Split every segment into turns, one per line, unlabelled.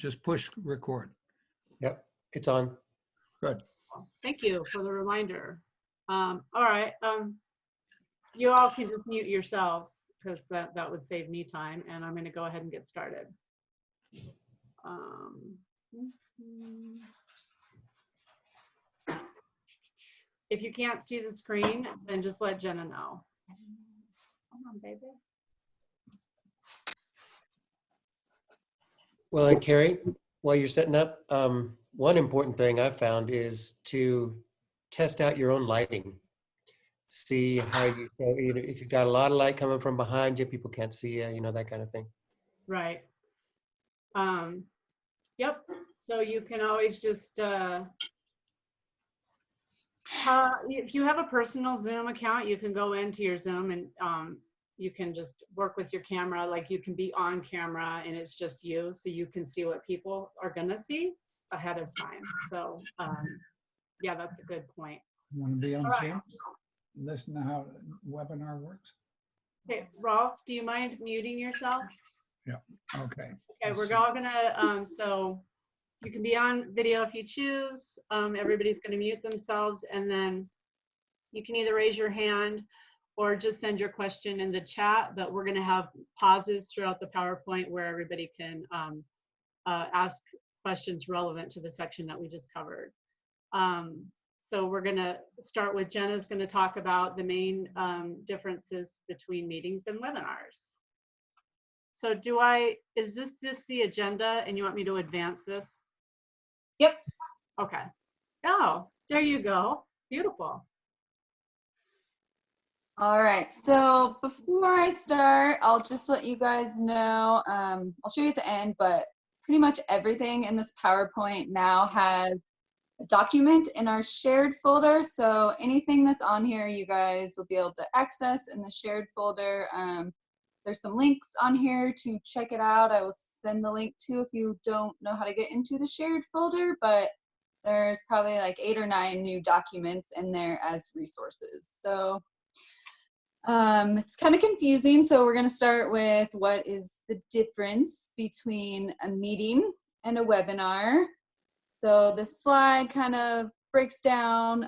just push record.
Yep, it's on.
Good.
Thank you for the reminder. All right, you all can just mute yourselves because that would save me time, and I'm going to go ahead and get started. If you can't see the screen, then just let Jenna know. Come on, baby.
Well, and Carrie, while you're setting up, one important thing I found is to test out your own lighting. See how you know, if you've got a lot of light coming from behind you, people can't see you, that kind of thing.
Right. Yep. So you can always just, if you have a personal Zoom account, you can go into your Zoom and you can just work with your camera. Like you can be on camera and it's just you, so you can see what people are gonna see ahead of time. So yeah, that's a good point.
You want to be on
All right.
Zoom? Listen to how webinar works?
Okay, Rolf, do you mind muting yourself?
Yeah, okay.
Okay, we're all gonna, so you can be on video if you choose. Everybody's gonna mute themselves, and then you can either raise your hand or just send your question in the chat, but we're gonna have pauses throughout the PowerPoint where everybody can ask questions relevant to the section that we just covered. So we're gonna start with Jenna's gonna talk about the main differences between meetings and webinars. So is this the agenda and you want me to advance this?
Yep.
Okay. Oh, there you go. Beautiful.
All right, so before I start, I'll just let you guys know, I'll show you at the end, but pretty much everything in this PowerPoint now has a document in our shared folder. So anything that's on here, you guys will be able to access in the shared folder. There's some links on here to check it out. I will send the link to if you don't know how to get into the shared folder, but there's probably like 8 or 9 new documents in there as resources. So it's kind of confusing. So we're going to start with what is the difference between a meeting and a webinar. So this slide kind of breaks down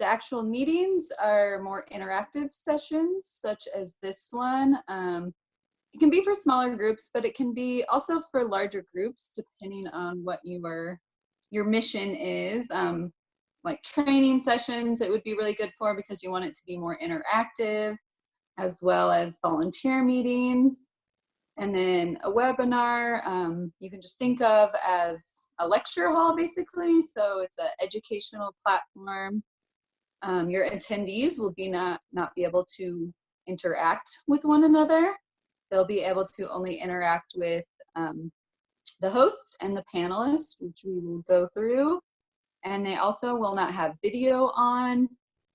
the actual meetings are more interactive sessions, such as this one. It can be for smaller groups, but it can be also for larger groups, depending on what your mission is. Like training sessions, it would be really good for because you want it to be more interactive, as well as volunteer meetings. And then a webinar, you can just think of as a lecture hall, basically. So it's an educational platform. Your attendees will not be able to interact with one another. They'll be able to only interact with the host and the panelists, which we will go through. And they also will not have video on.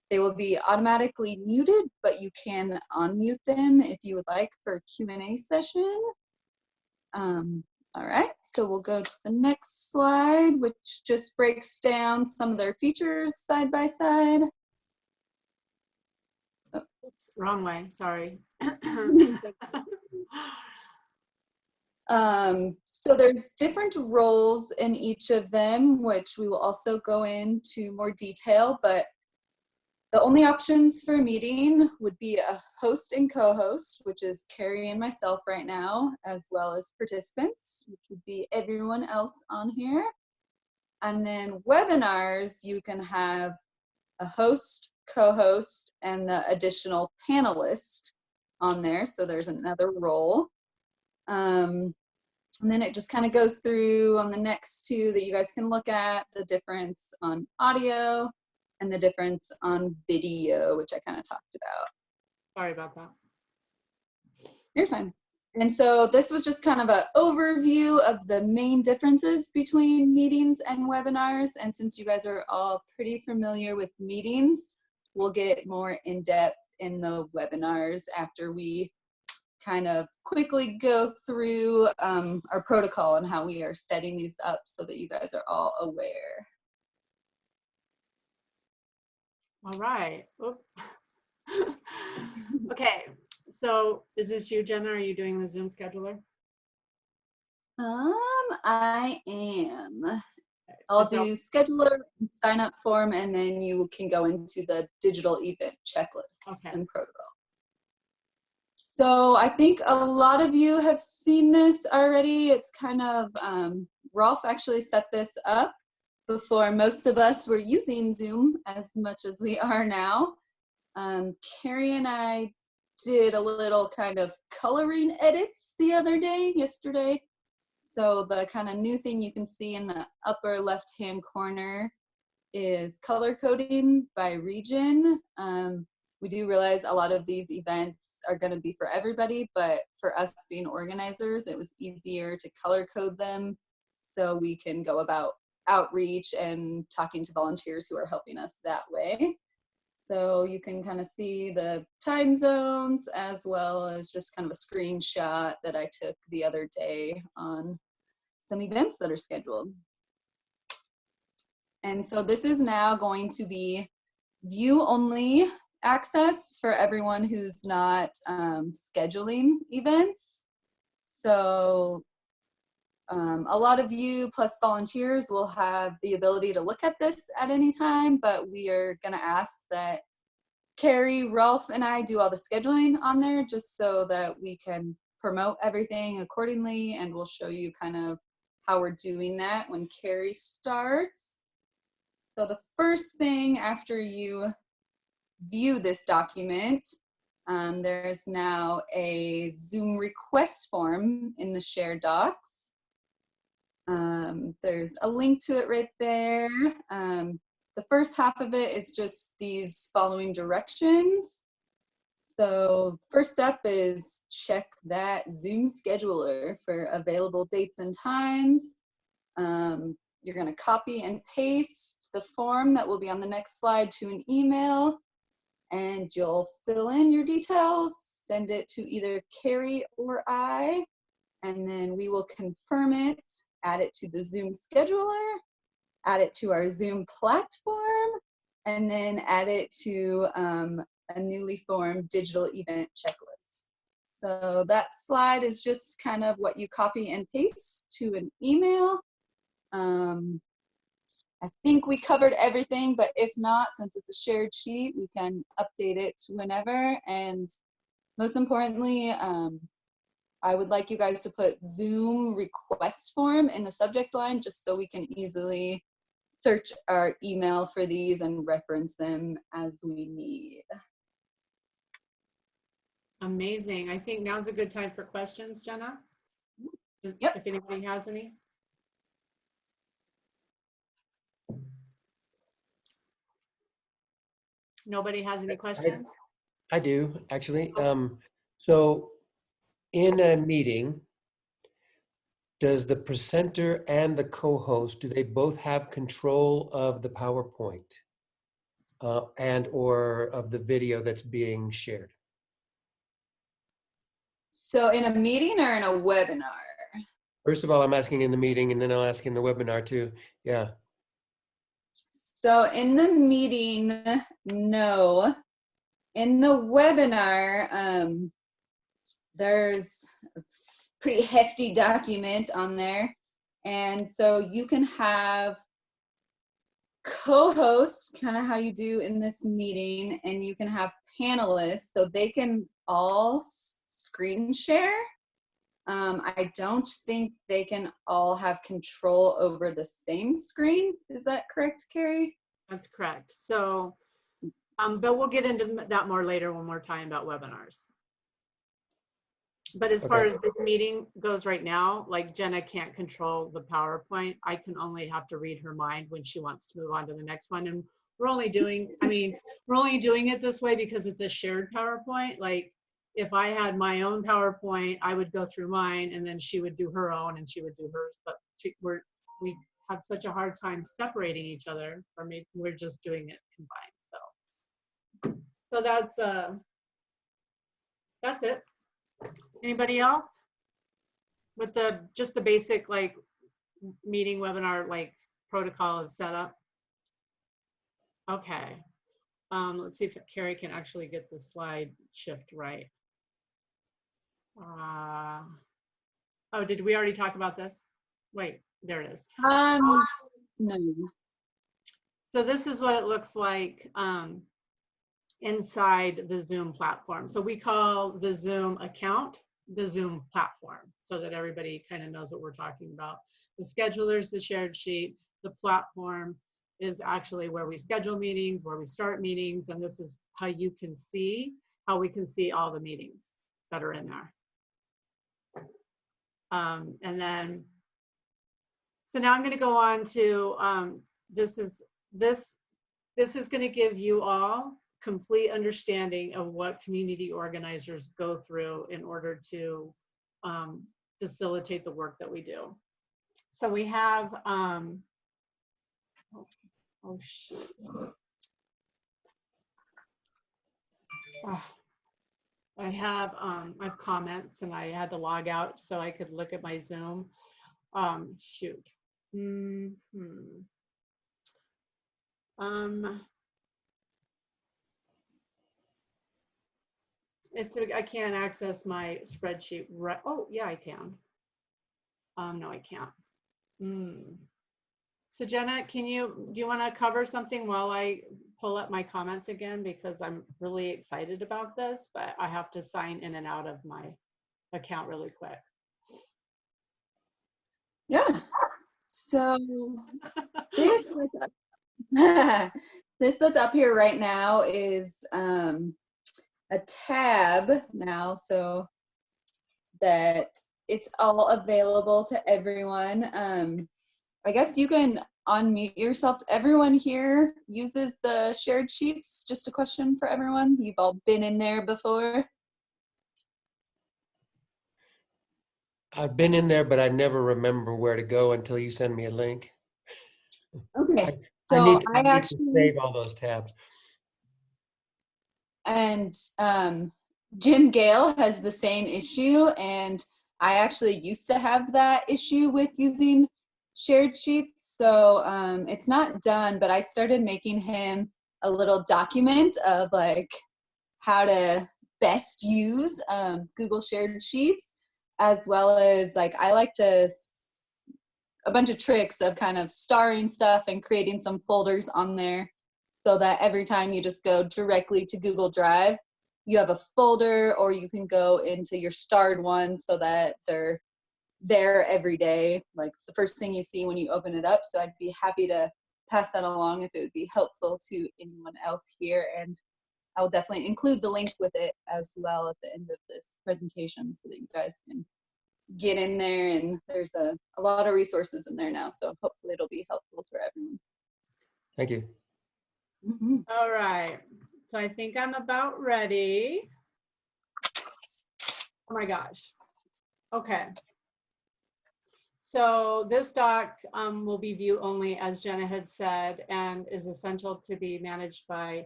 They will be automatically muted, but you can unmute them if you would like for a Q&A session. All right, so we'll go to the next slide, which just breaks down some of their features side by side.
Oh. Oops, wrong way, sorry.
So there's different roles in each of them, which we will also go into more detail, but the only options for a meeting would be a host and co-host, which is Carrie and myself right now, as well as participants, which would be everyone else on here. And then webinars, you can have a host, co-host, and the additional panelist on there. So there's another role. And then it just kind of goes through on the next two that you guys can look at, the difference on audio and the difference on video, which I kind of talked about.
Sorry about that.
You're fine. And so this was just kind of an overview of the main differences between meetings and webinars. And since you guys are all pretty familiar with meetings, we'll get more in depth in the webinars after we kind of quickly go through our protocol and how we are setting these up so that you guys are all aware.
All right. Okay, so is this you, Jenna? Are you doing the Zoom scheduler?
I am. I'll
So-
do scheduler, sign up form, and then you can go into the digital event checklist
Okay.
and protocol. So I think a lot of you have seen this already. It's kind of, Rolf actually set this up before most of us were using Zoom as much as we are now. Carrie and I did a little kind of coloring edits the other day, yesterday. So the kind of new thing you can see in the upper left-hand corner is color coding by region. We do realize a lot of these events are going to be for everybody, but for us being organizers, it was easier to color code them so we can go about outreach and talking to volunteers who are helping us that way. So you can kind of see the time zones as well as just kind of a screenshot that I took the other day on some events that are scheduled. And so this is now going to be view-only access for everyone who's not scheduling events. So a lot of you plus volunteers will have the ability to look at this at any time, but we are going to ask that Carrie, Rolf, and I do all the scheduling on there just so that we can promote everything accordingly, and we'll show you kind of how we're doing that when Carrie starts. So the first thing after you view this document, there's now a Zoom request form in the shared docs. There's a link to it right there. The first half of it is just these following directions. So first step is check that Zoom scheduler for available dates and times. You're going to copy and paste the form that will be on the next slide to an email, and you'll fill in your details, send it to either Carrie or I, and then we will confirm it, add it to the Zoom scheduler, add it to our Zoom platform, and then add it to a newly formed digital event checklist. So that slide is just kind of what you copy and paste to an email. I think we covered everything, but if not, since it's a shared sheet, we can update it whenever. And most importantly, I would like you guys to put Zoom request form in the subject line just so we can easily search our email for these and reference them as we need.
Amazing. I think now's a good time for questions, Jenna.
Yep.
If anybody has any. Nobody has any questions?
I do, actually. So in a meeting, does the presenter and the co-host, do they both have control of the PowerPoint and or of the video that's being shared?
So in a meeting or in a webinar?
First of all, I'm asking in the meeting, and then I'll ask in the webinar too. Yeah.
So in the meeting, no. In the webinar, there's a pretty hefty document on there. And so you can have co-hosts, kind of how you do in this meeting, and you can have panelists, so they can all screen share. I don't think they can all have control over the same screen. Is that correct, Carrie?
That's correct. So, but we'll get into that more later when we're talking about webinars. But as far
Okay.
as this meeting goes right now, like Jenna can't control the PowerPoint. I can only have to read her mind when she wants to move on to the next one. And we're only doing, we're only doing it this way because it's a shared PowerPoint. Like if I had my own PowerPoint, I would go through mine and then she would do her own and she would do hers. But we have such a hard time separating each other. Or maybe we're just doing it combined. So that's it. Anybody else? With just the basic like meeting webinar like protocol of setup. Okay. Let's see if Carrie can actually get the slide shift right. Oh, did we already talk about this? Wait, there it is.
No.
So this is what it looks like inside the Zoom platform. So we call the Zoom account the Zoom platform so that everybody kind of knows what we're talking about. The scheduler is the shared sheet. The platform is actually where we schedule meetings, where we start meetings, and this is how you can see, how we can see all the meetings that are in there. And then, so now I'm going to go on to, this is going to give you all complete understanding of what community organizers go through in order to facilitate the work that we do. So we have, oh shoot. I have comments and I had to log out so I could look at my Zoom. Shoot. I can't access my spreadsheet. Right. Oh, yeah, I can. No, I can't. So Jenna, do you want to cover something while I pull up my comments again? Because I'm really excited about this, but I have to sign in and out of my account really quick.
Yeah. So this this that's up here right now is a tab now, so that it's all available to everyone. I guess you can unmute yourself. Everyone here uses the shared sheets. Just a question for everyone. You've all been in there before.
I've been in there, but I never remember where to go until you send me a link.
Okay.
I
So
need to
actually
save all those tabs.
And Jim Gale has the same issue, and I actually used to have that issue with using shared sheets. So it's not done, but I started making him a little document of like how to best use Google shared sheets, as well as like I like to a bunch of tricks of kind of starring stuff and creating some folders on there so that every time you just go directly to Google Drive, you have a folder, or you can go into your starred ones so that they're there every day. Like it's the first thing you see when you open it up. So I'd be happy to pass that along if it would be helpful to anyone else here. And I will definitely include the link with it as well at the end of this presentation so that you guys can get in there, and there's a lot of resources in there now, so hopefully it'll be helpful for everyone.
Thank you.
All right, so I think I'm about ready. Oh my gosh. Okay. So this doc will be view only, as Jenna had said, and is essential to be managed by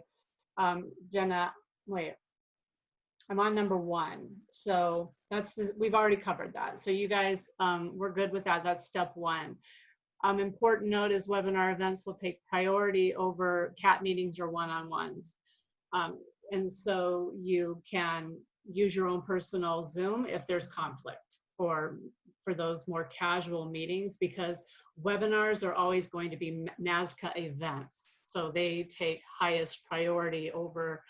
Jenna. Wait, I'm on number 1. So we've already covered that. So you guys, we're good with that. That's step 1. Important note is webinar events will take priority over CAT meetings or one-on-ones. And so you can use your own personal Zoom if there's conflict, or for those more casual meetings, because webinars are always going to be NAZCCA events. So they take highest priority over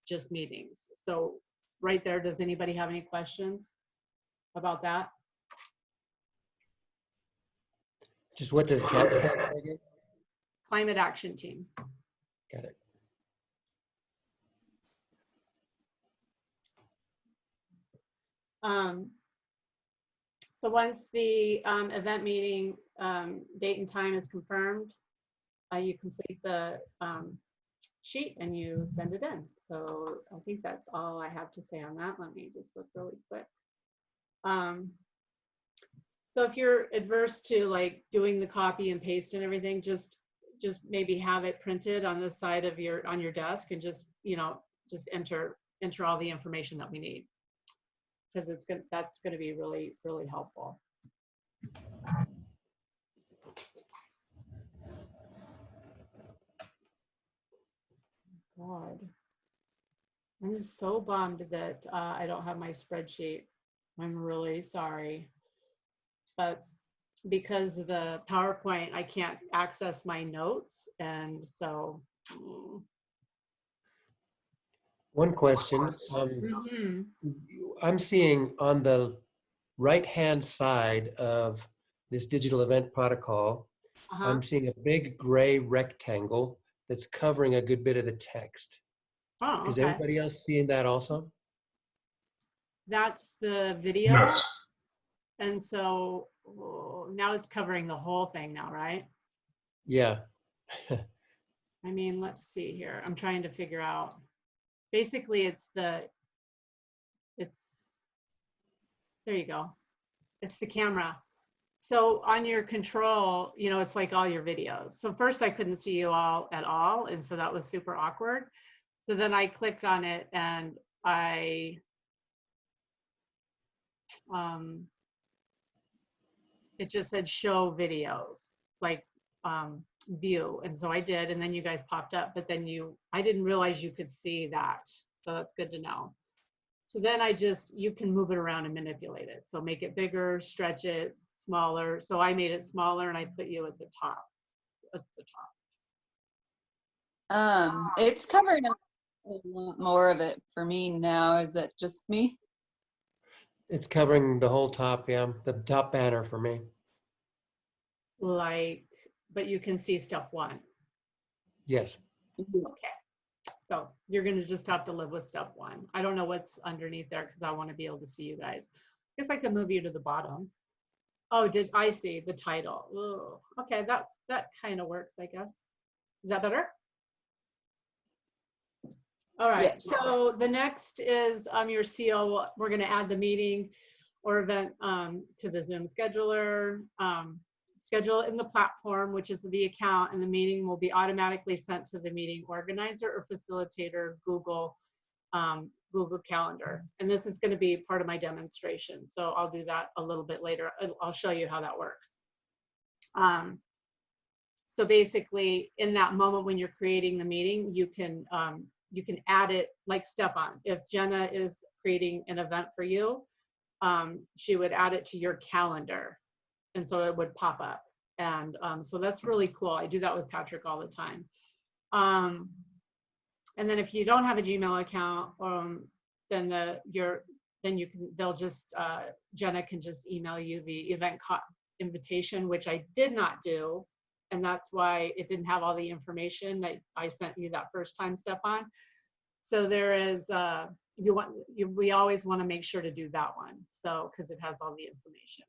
just meetings. So right there, does anybody have any questions about that?
Just what does CAT stand for again?
Climate Action Team.
Got it.
So once the event meeting date and time is confirmed, you complete the sheet and you send it in. So I think that's all I have to say on that. Let me just look really quick. So if you're adverse to like doing the copy and paste and everything, just maybe have it printed on the side of on your desk, and just just enter all the information that we need, because that's going to be really, really helpful. God, I'm so bummed that I don't have my spreadsheet. I'm really sorry. but because of the PowerPoint, I can't access my notes. And so,
One question.
mhm.
I'm seeing on the right-hand side of this digital event protocol,
Uh-huh.
I'm seeing a big gray rectangle that's covering a good bit of the text.
Oh,
Is
okay.
everybody else seeing that also?
That's the video.
Yes.
And so now it's covering the whole thing now, right?
Yeah.
I mean, let's see here. I'm trying to figure out. Basically, there you go. It's the camera. So on your control, you know, it's like all your videos. So first I couldn't see you all at all. And so that was super awkward. So then I clicked on it and it just said show videos, like view. And so I did, and then you guys popped up, but then I didn't realize you could see that. So that's good to know. So then you can move it around and manipulate it. So make it bigger, stretch it, smaller. So I made it smaller and I put you at the top.
It's covering a lot more of it for me now. Is it just me?
It's covering the whole top, yeah. The top banner for me.
But you can see step 1.
Yes.
Okay. So you're going to just have to live with step 1. I don't know what's underneath there because I want to be able to see you guys. I guess I can move you to the bottom. Oh, did I see the title? Ugh. Okay, that kind of works, I guess. Is that better? All right,
Yes.
so the next is your CO. We're going to add the meeting or event to the Zoom scheduler. Schedule in the platform, which is the account, and the meeting will be automatically sent to the meeting organizer or facilitator Google Calendar. And this is going to be part of my demonstration. So I'll do that a little bit later. I'll show you how that works. So basically, in that moment when you're creating the meeting, you can add it like Stefan. If Jenna is creating an event for you, she would add it to your calendar. And so it would pop up. And so that's really cool. I do that with Patrick all the time. And then if you don't have a Gmail account, then Jenna can just email you the event invitation, which I did not do. And that's why it didn't have all the information that I sent you that first time, Stefan. So there is, we always want to make sure to do that one. So, because it has all the information.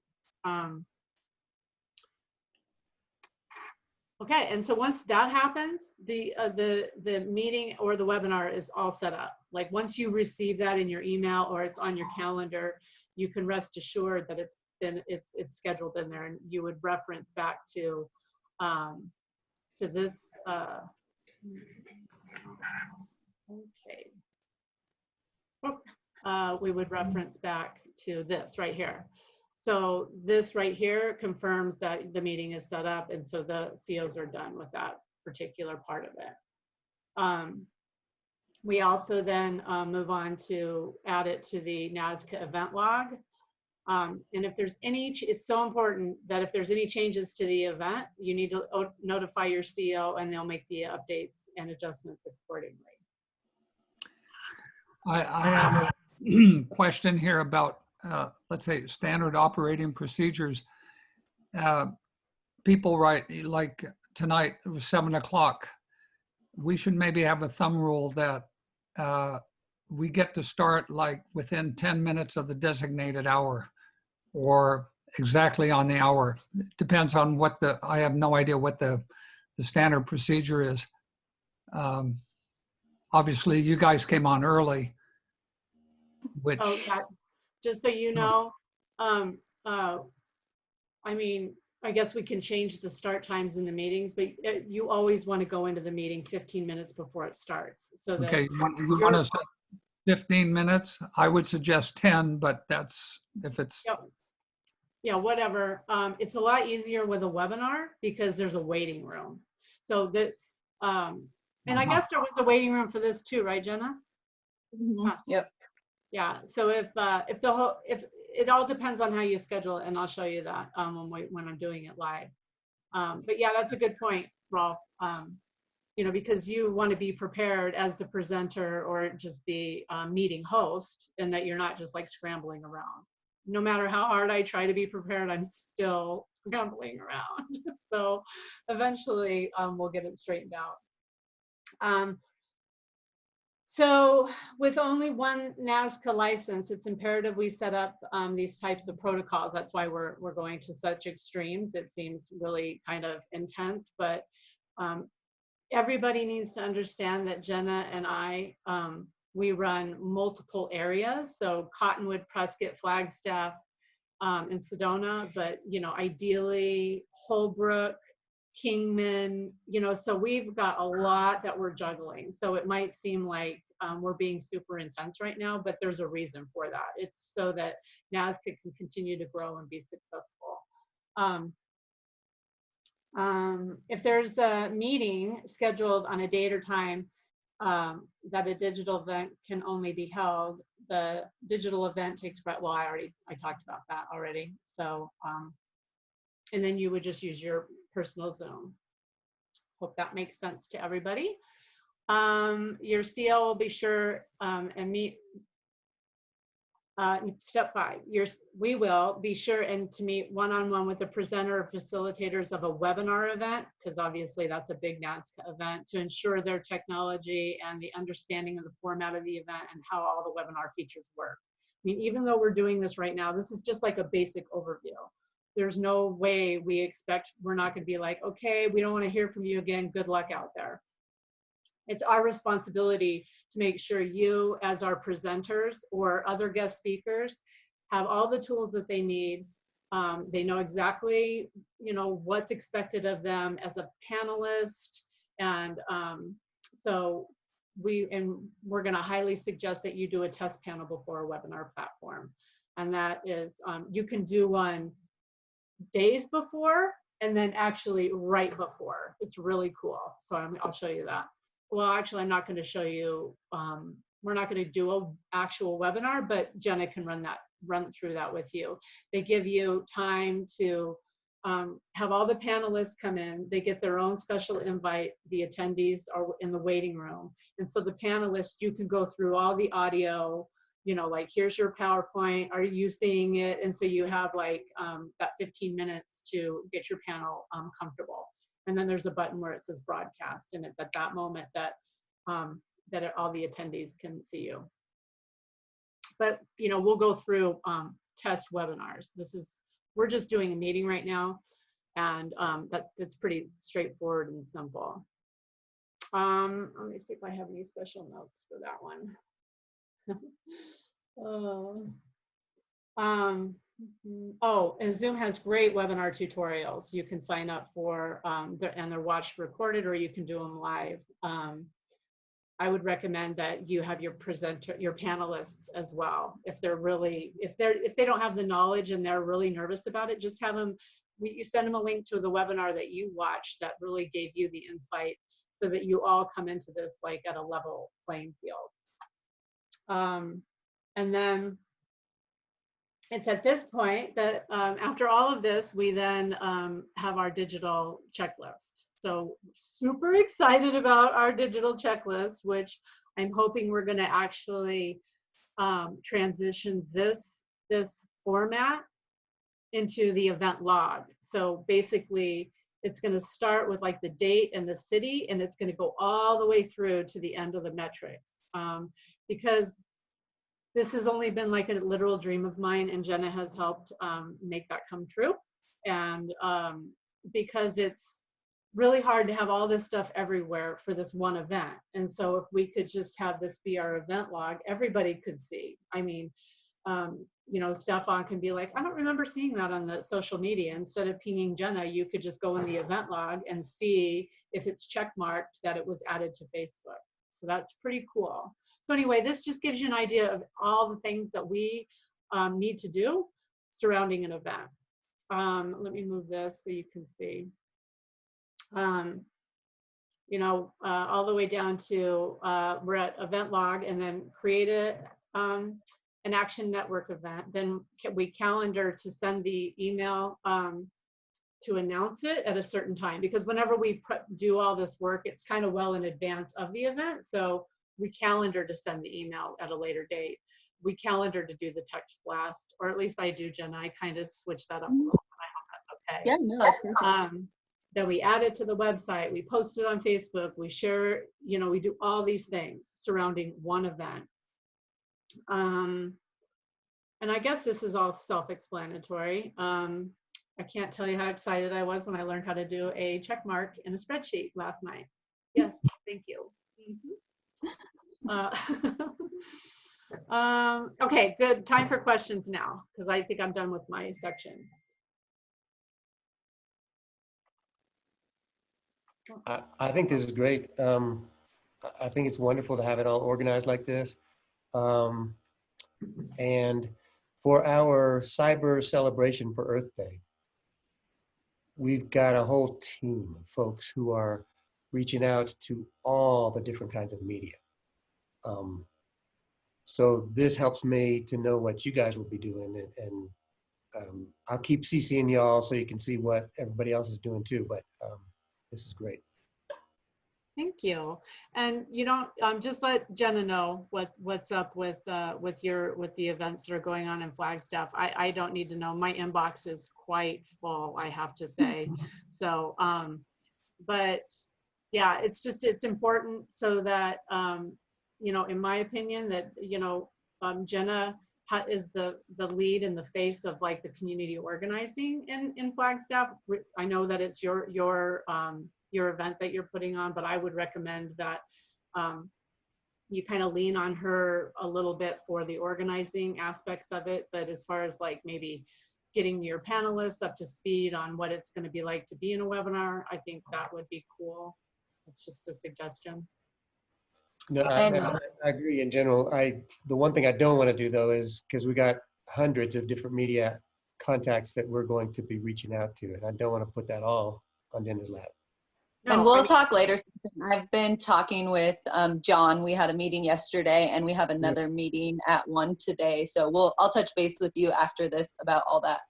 Okay, and so once that happens, the meeting or the webinar is all set up. Like once you receive that in your email or it's on your calendar, you can rest assured that it's scheduled in there, and you would reference back to this. Okay. We would reference back to this right here. So this right here confirms that the meeting is set up, and so the COs are done with that particular part of it. We also then move on to add it to the NAZCCA event log. And if there's it's so important that if there's any changes to the event, you need to notify your CO and they'll make the updates and adjustments accordingly.
I have a question here about, let's say, standard operating procedures. People write, like tonight, it was 7 o'clock. We should maybe have a thumb rule that we get to start like within 10 minutes of the designated hour, or exactly on the hour. It depends on I have no idea what the standard procedure is. Obviously, you guys came on early, which...
Oh, just so you know, I mean, I guess we can change the start times in the meetings, but you always want to go into the meeting 15 minutes before it starts. So that
Okay, you want to say 15 minutes? I would suggest 10, but that's if it's...
Yep. Yeah, whatever. It's a lot easier with a webinar because there's a waiting room. So and I guess there was a waiting room for this too, right, Jenna?
Mm-hmm. Yep.
Yeah. So if it all depends on how you schedule it, and I'll show you that when I'm doing it live. But yeah, that's a good point, Rolf. You know, because you want to be prepared as the presenter or just the meeting host, and that you're not just like scrambling around. No matter how hard I try to be prepared, I'm still scrambling around. So eventually we'll get it straightened out. So with only one NAZCCA license, it's imperative we set up these types of protocols. That's why we're going to such extremes. It seems really kind of intense, but everybody needs to understand that Jenna and I, we run multiple areas. So Cottonwood, Prescott, Flagstaff, and Sedona, but you know, ideally Holbrook, Kingman, you know, so we've got a lot that we're juggling. So it might seem like we're being super intense right now, but there's a reason for that. It's so that NAZCCA can continue to grow and be successful. If there's a meeting scheduled on a date or time that a digital event can only be held, the digital event takes, well, I talked about that already. So, and then you would just use your personal Zoom. Hope that makes sense to everybody. Your CL will be sure and meet. Step 5, we will be sure and to meet one-on-one with the presenter or facilitators of a webinar event, because obviously that's a big NAZCCA event, to ensure their technology and the understanding of the format of the event and how all the webinar features work. I mean, even though we're doing this right now, this is just like a basic overview. There's no way we're not going to be like, okay, we don't want to hear from you again. Good luck out there. It's our responsibility to make sure you, as our presenters or other guest speakers, have all the tools that they need. They know exactly, you know, what's expected of them as a panelist. And so we're going to highly suggest that you do a test panel before a webinar platform. And that is, you can do one days before and then actually right before. It's really cool. So I'll show you that. Well, actually, I'm not going to show you. We're not going to do an actual webinar, but Jenna can run through that with you. They give you time to have all the panelists come in. They get their own special invite. The attendees are in the waiting room. And so the panelists, you can go through all the audio, you know, like, here's your PowerPoint. Are you seeing it? And so you have like that 15 minutes to get your panel comfortable. And then there's a button where it says broadcast, and it's at that moment that all the attendees can see you. But you know, we'll go through test webinars. We're just doing a meeting right now, and that's pretty straightforward and simple. Let me see if I have any special notes for that one. And Zoom has great webinar tutorials. You can sign up for, and they're watched recorded, or you can do them live. I would recommend that you have your panelists as well. If they don't have the knowledge and they're really nervous about it, just have them, you send them a link to the webinar that you watched that really gave you the insight, so that you all come into this like at a level playing field. And then it's at this point that after all of this, we then have our digital checklist. So super excited about our digital checklist, which I'm hoping we're going to actually transition this format into the event log. So basically, it's going to start with like the date and the city, and it's going to go all the way through to the end of the metrics. Because this has only been like a literal dream of mine, and Jenna has helped make that come true. And because it's really hard to have all this stuff everywhere for this one event. And so if we could just have this be our event log, everybody could see. I mean, you know, Stefan can be like, I don't remember seeing that on the social media. Instead of pinging Jenna, you could just go in the event log and see if it's checkmarked that it was added to Facebook. So that's pretty cool. So anyway, this just gives you an idea of all the things that we need to do surrounding an event. Let me move this so you can see. You know, all the way down to we're at event log, and then create an Action Network event, then we calendar to send the email to announce it at a certain time, because whenever we do all this work, it's kind of well in advance of the event. So we calendar to send the email at a later date. We calendar to do the text blast, or at least I do, Jenna. I kind of switch that up a little bit. I hope that's okay.
Yeah, no, that's perfect.
Then we add it to the website. We post it on Facebook. We share, you know, we do all these things surrounding one event. And I guess this is all self-explanatory. I can't tell you how excited I was when I learned how to do a check mark in a spreadsheet last night. Yes, thank you. Okay, good. Time for questions now, because I think I'm done with my section.
I think this is great. I think it's wonderful to have it all organized like this. And for our cyber celebration for Earth Day, we've got a whole team of folks who are reaching out to all the different kinds of media. So this helps me to know what you guys will be doing, and I'll keep CCing y'all so you can see what everybody else is doing too, but this is great.
Thank you. And you don't just let Jenna know what's up with the events that are going on in Flagstaff. I don't need to know. My inbox is quite full, I have to say. So, but yeah, it's important so that you know, in my opinion, that you know, Jenna is the lead and the face of like the community organizing in Flagstaff. I know that it's your event that you're putting on, but I would recommend that you kind of lean on her a little bit for the organizing aspects of it. But as far as like maybe getting your panelists up to speed on what it's going to be like to be in a webinar, I think that would be cool. It's just a suggestion.
No, I agree in general. The one thing I don't want to do though is, because we got hundreds of different media contacts that we're going to be reaching out to, and I don't want to put that all on Jenna's lap.
And we'll talk later. I've been talking with John. We had a meeting yesterday, and we have another meeting at 1 today. So I'll touch base with you after this about all that.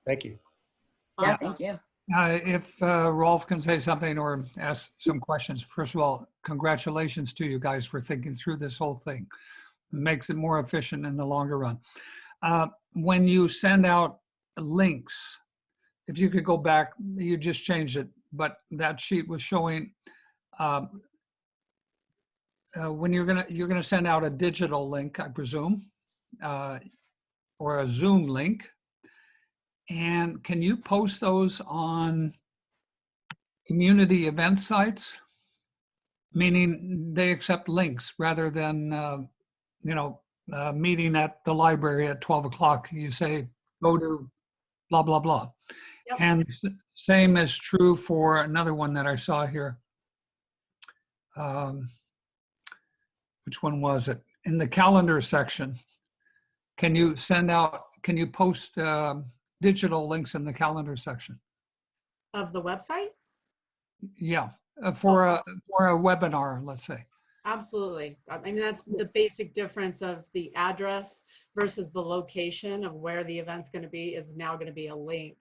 Thank you.
Yeah, thank you.
If Rolf can say something or ask some questions. First of all, congratulations to you guys for thinking through this whole thing. It makes it more efficient in the longer run. When you send out links, if you could go back, you just changed it, but that sheet was showing when you're gonna send out a digital link, I presume, or a Zoom link. And can you post those on community event sites? Meaning they accept links rather than, you know, meeting at the library at 12 o'clock. You say, go to blah, blah, blah. Yep. And same is true for another one that I saw here. Which one was it? In the calendar section, can you post digital links in the calendar section
of the website?
Yeah, for a webinar, let's say.
Absolutely. I mean, that's the basic difference of the address versus the location of where the event's going to be is now going to be a link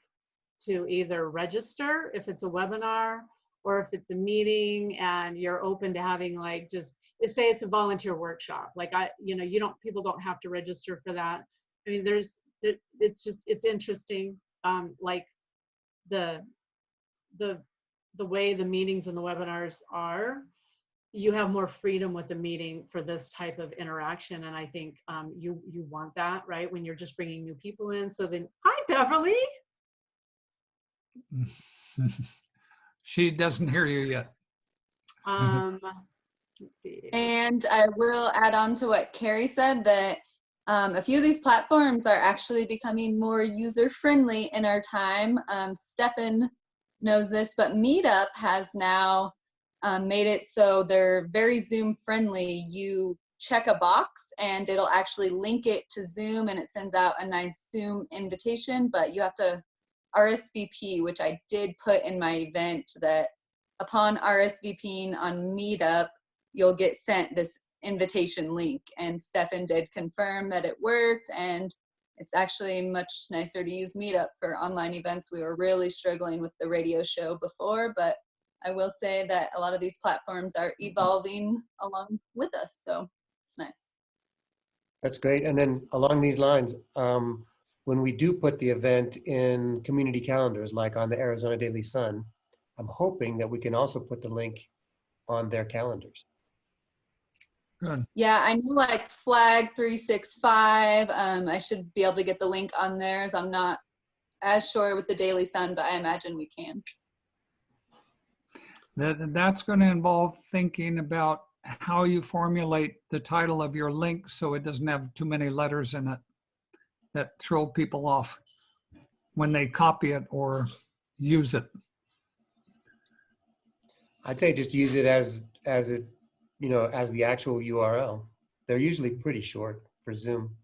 to either register if it's a webinar, or if it's a meeting and you're open to having like just say it's a volunteer workshop. Like people don't have to register for that. I mean, it's interesting. Like the way the meetings and the webinars are, you have more freedom with the meeting for this type of interaction. And I think you want that, right? When you're just bringing new people in. So then, hi, Beverly.
She doesn't hear you yet.
Let's see.
And I will add on to what Carrie said that a few of these platforms are actually becoming more user-friendly in our time. Stefan knows this, but Meetup has now made it so they're very Zoom-friendly. You check a box and it'll actually link it to Zoom, and it sends out a nice Zoom invitation, but you have to RSVP, which I did put in my event, that upon RSVPing on Meetup, you'll get sent this invitation link, and Stefan did confirm that it worked, and it's actually much nicer to use Meetup for online events. We were really struggling with the radio show before, but I will say that a lot of these platforms are evolving along with us, so it's nice.
That's great. And then along these lines, when we do put the event in community calendars, like on the Arizona Daily Sun, I'm hoping that we can also put the link on their calendars.
Good.
Yeah, I know like Flag 365, I should be able to get the link on theirs. I'm not as sure with the Daily Sun, but I imagine we can.
That's going to involve thinking about how you formulate the title of your link so it doesn't have too many letters in it that throw people off when they copy it or use it.
I'd say just use it as it, you know, as the actual URL. They're usually pretty short for Zoom.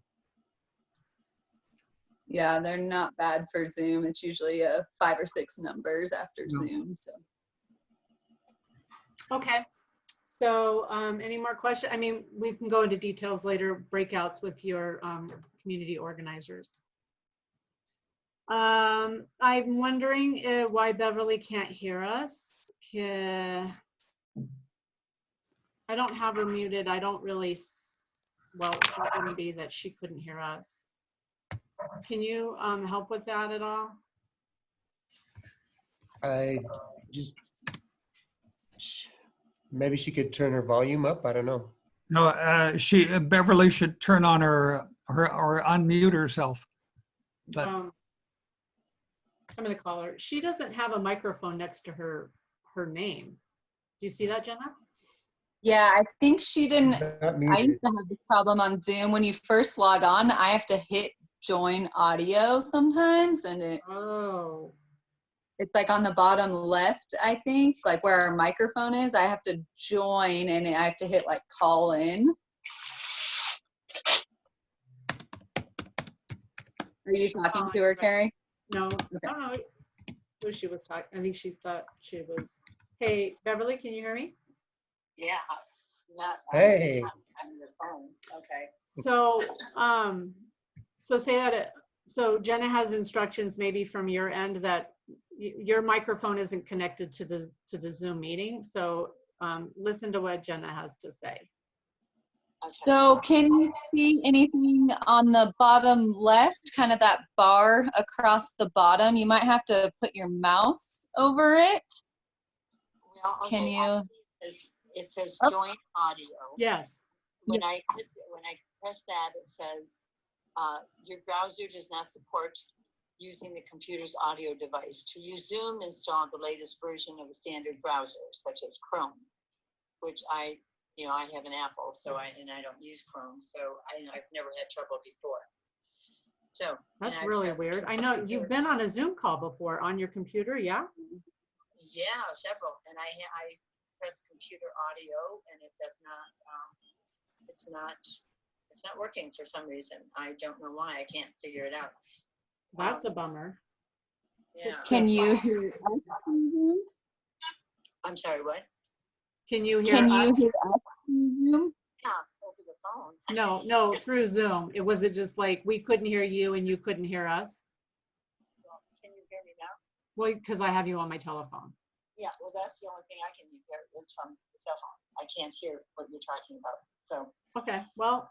Yeah, they're not bad for Zoom. It's usually 5 or 6 numbers after Zoom. So.
Okay. So any more questions? I mean, we can go into details later, breakouts with your community organizers. I'm wondering why Beverly can't hear us. I don't have her muted. I don't really, well, it wouldn't be that she couldn't hear us. Can you help with that at all?
I just, maybe she could turn her volume up. I don't know.
No, Beverly should turn on her or unmute herself. But
I'm going to call her. She doesn't have a microphone next to her name. Do you see that, Jenna?
Yeah, I think she didn't.
Not
I
muted.
used to have this problem on Zoom. When you first log on, I have to hit join audio sometimes, and it's like on the bottom left, I think, like where our microphone is. I have to join, and I have to hit like call in. Are you talking to her, Carrie?
No,
Okay.
I don't know who she was talking. I think she thought she was. Hey, Beverly, can you hear me?
Yeah.
Hey.
On the phone. Okay.
So, so say that. So Jenna has instructions maybe from your end that your microphone isn't connected to the Zoom meeting. So listen to what Jenna has to say.
Okay.
So can you see anything on the bottom left, kind of that bar across the bottom? You might have to put your mouse over it.
Well, okay,
Can you?
It says
Oh.
join audio.
Yes.
When I press that, it says your browser does not support using the computer's audio device. To use Zoom, install the latest version of a standard browser, such as Chrome, which I have an Apple, so I don't use Chrome, so I've never had trouble before. So
That's really weird. I know you've been on a Zoom call before on your computer, yeah?
Yeah, several, and I press computer audio, and it does not. It's not working for some reason. I don't know why. I can't figure it out.
That's a bummer.
Yeah.
Can you hear us through Zoom?
I'm sorry. What?
Can you hear
Can
us?
you hear us through Zoom?
Yeah, over the phone.
No, through Zoom. Was it just like we couldn't hear you and you couldn't hear us?
Well, can you hear me now?
Well, because I have you on my telephone.
Yeah. Well, that's the only thing I can hear is from the cell phone. I can't hear what you're talking about. So.
Okay. Well,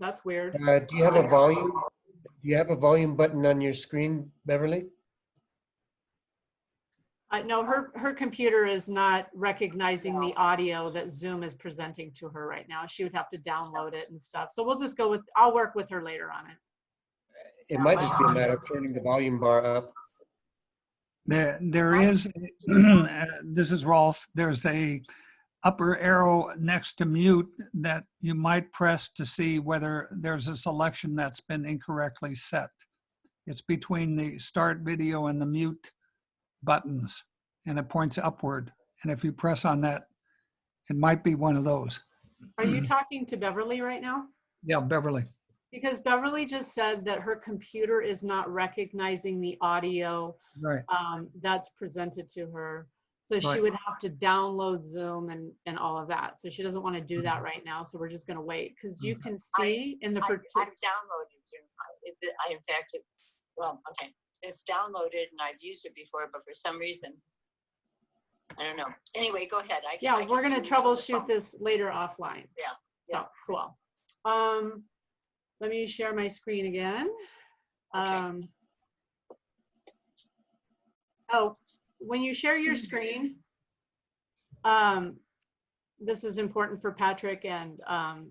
that's weird.
Do you have a volume? Do you have a volume button on your screen, Beverly?
No, her computer is not recognizing the audio that Zoom is presenting to her right now. She would have to download it and stuff. So we'll just go with, I'll work with her later on it.
It might just be a matter of turning the volume bar up.
there is, this is Rolf, there's a upper arrow next to mute that you might press to see whether there's a selection that's been incorrectly set. It's between the start video and the mute buttons, and it points upward. And if you press on that, it might be one of those.
Are you talking to Beverly right now?
Yeah, Beverly.
Because Beverly just said that her computer is not recognizing the audio
Right.
that's presented to her. So she
Right.
would have to download Zoom and all of that. So she doesn't want to do that right now. So we're just going to wait because you can see in the
I've downloaded Zoom. In fact, okay, it's downloaded and I've used it before, but for some reason, I don't know. Anyway, go ahead.
Yeah, we're going to troubleshoot this later offline.
Yeah.
So cool. Let me share my screen again.
Okay.
Oh, when you share your screen, this is important for Patrick and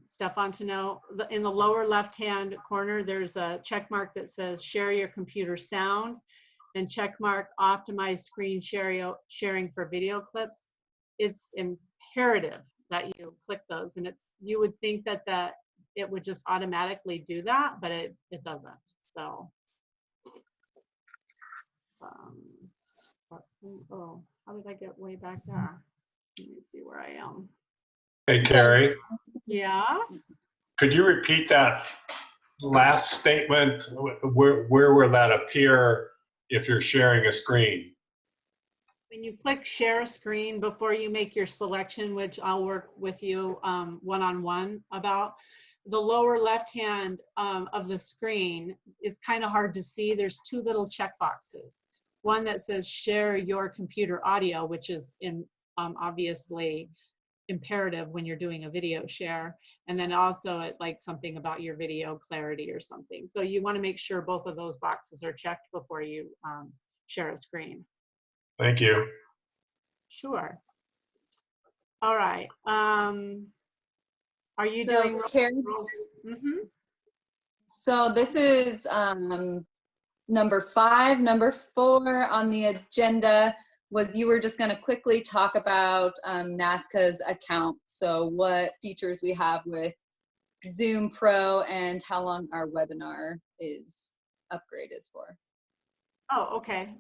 Stefan to know. In the lower left-hand corner, there's a check mark that says share your computer sound and check mark optimize screen sharing for video clips. It's imperative that you click those, and you would think that it would just automatically do that, but it doesn't. So oh, how did I get way back there? Let me see where I am.
Hey, Carrie,
Yeah.
could you repeat that last statement? Where will that appear if you're sharing a screen?
When you click share a screen before you make your selection, which I'll work with you one-on-one about, the lower left hand of the screen, it's kind of hard to see. There's two little check boxes. One that says share your computer audio, which is obviously imperative when you're doing a video share. And then also it's like something about your video clarity or something. So you want to make sure both of those boxes are checked before you share a screen.
Thank you.
Sure. All right. Are you
So,
doing
Carrie,
rules? Mm-hmm.
so this is number 5. Number 4 on the agenda was you were just going to quickly talk about NAZCCA's account. So what features we have with Zoom Pro and how long our webinar upgrade is for.
Oh, okay.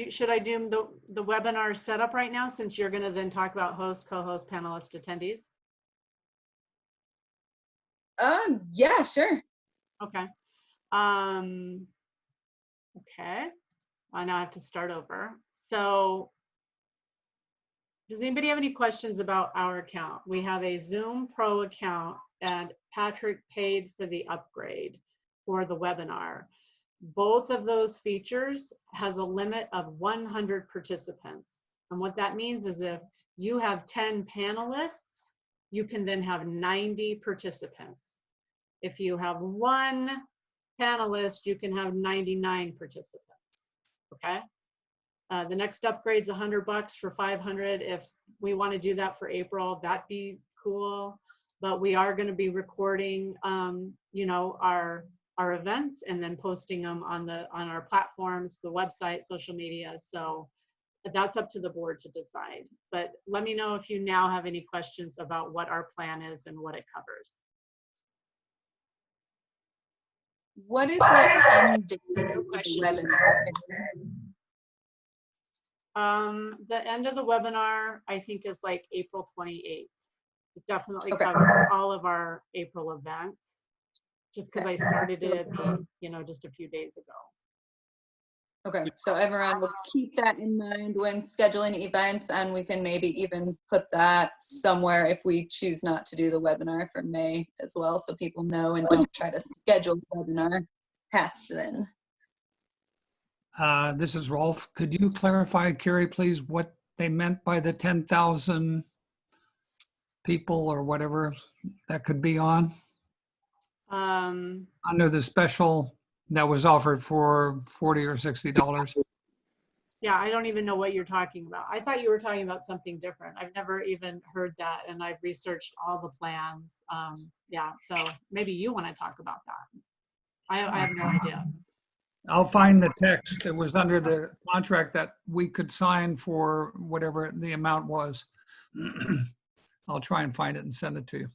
Should I do the webinar setup right now, since you're going to then talk about host, co-host, panelist, attendees?
Yeah, sure.
Okay. Okay. I now have to start over. So does anybody have any questions about our account? We have a Zoom Pro account and Patrick paid for the upgrade for the webinar. Both of those features has a limit of 100 participants. And what that means is if you have 10 panelists, you can then have 90 participants. If you have 1 panelist, you can have 99 participants, okay? The next upgrade's $100 for 500. If we want to do that for April, that'd be cool. But we are going to be recording, you know, our events and then posting them on our platforms, the website, social media. So that's up to the board to decide. But let me know if you now have any questions about what our plan is and what it covers.
What is the end date of the webinar?
The end of the webinar, I think, is like April 28th. It definitely
Okay.
covers all of our April events, just because I started it, you know, just a few days ago.
Okay, so everyone will keep that in mind when scheduling events, and we can maybe even put that somewhere if we choose not to do the webinar for May as well, so people know and don't try to schedule the webinar past then.
This is Rolf. Could you clarify, Carrie, please, what they meant by the 10,000 people or whatever that could be on? Under the special that was offered for $40 or $60.
Yeah, I don't even know what you're talking about. I thought you were talking about something different. I've never even heard that, and I've researched all the plans. Yeah, so maybe you want to talk about that. I have no idea.
I'll find the text. It was under the contract that we could sign for whatever the amount was. I'll try and find it and send it to you.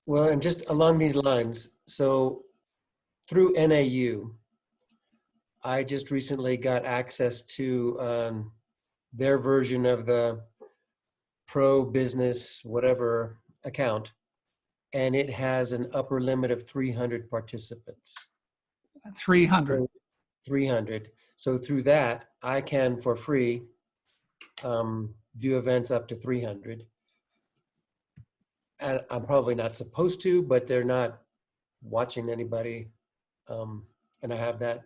Well, and just along these lines, so through NAU, I just recently got access to their version of the Pro Business whatever account, and it has an upper limit of 300 participants.
300.
So 300. So through that, I can for free do events up to 300. And I'm probably not supposed to, but they're not watching anybody. And I have that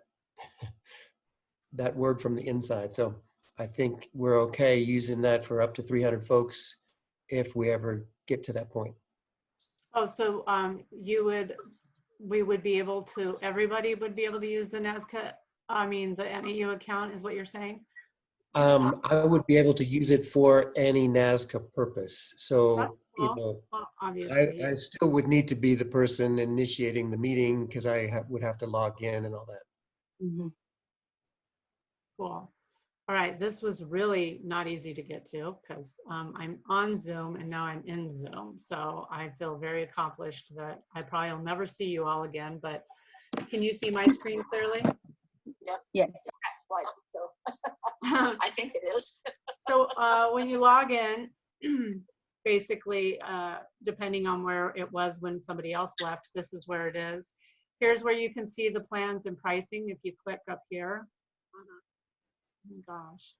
that word from the inside. So I think we're okay using that for up to 300 folks if we ever get to that point.
Oh, so we would be able to, everybody would be able to use the NAZCCA, I mean, the NAU account is what you're saying?
I would be able to use it for any NAZCCA purpose. So,
That's
you
cool.
know,
Well, obviously.
I still would need to be the person initiating the meeting because I would have to log in and all that.
Mhm.
Cool. All right, this was really not easy to get to because I'm on Zoom and now I'm in Zoom. So I feel very accomplished that I probably will never see you all again, but can you see my screen clearly?
Yes.
Yes.
Right. So I think it is.
So when you log in, basically, depending on where it was when somebody else left, this is where it is. Here's where you can see the plans and pricing if you click up here. Oh my gosh.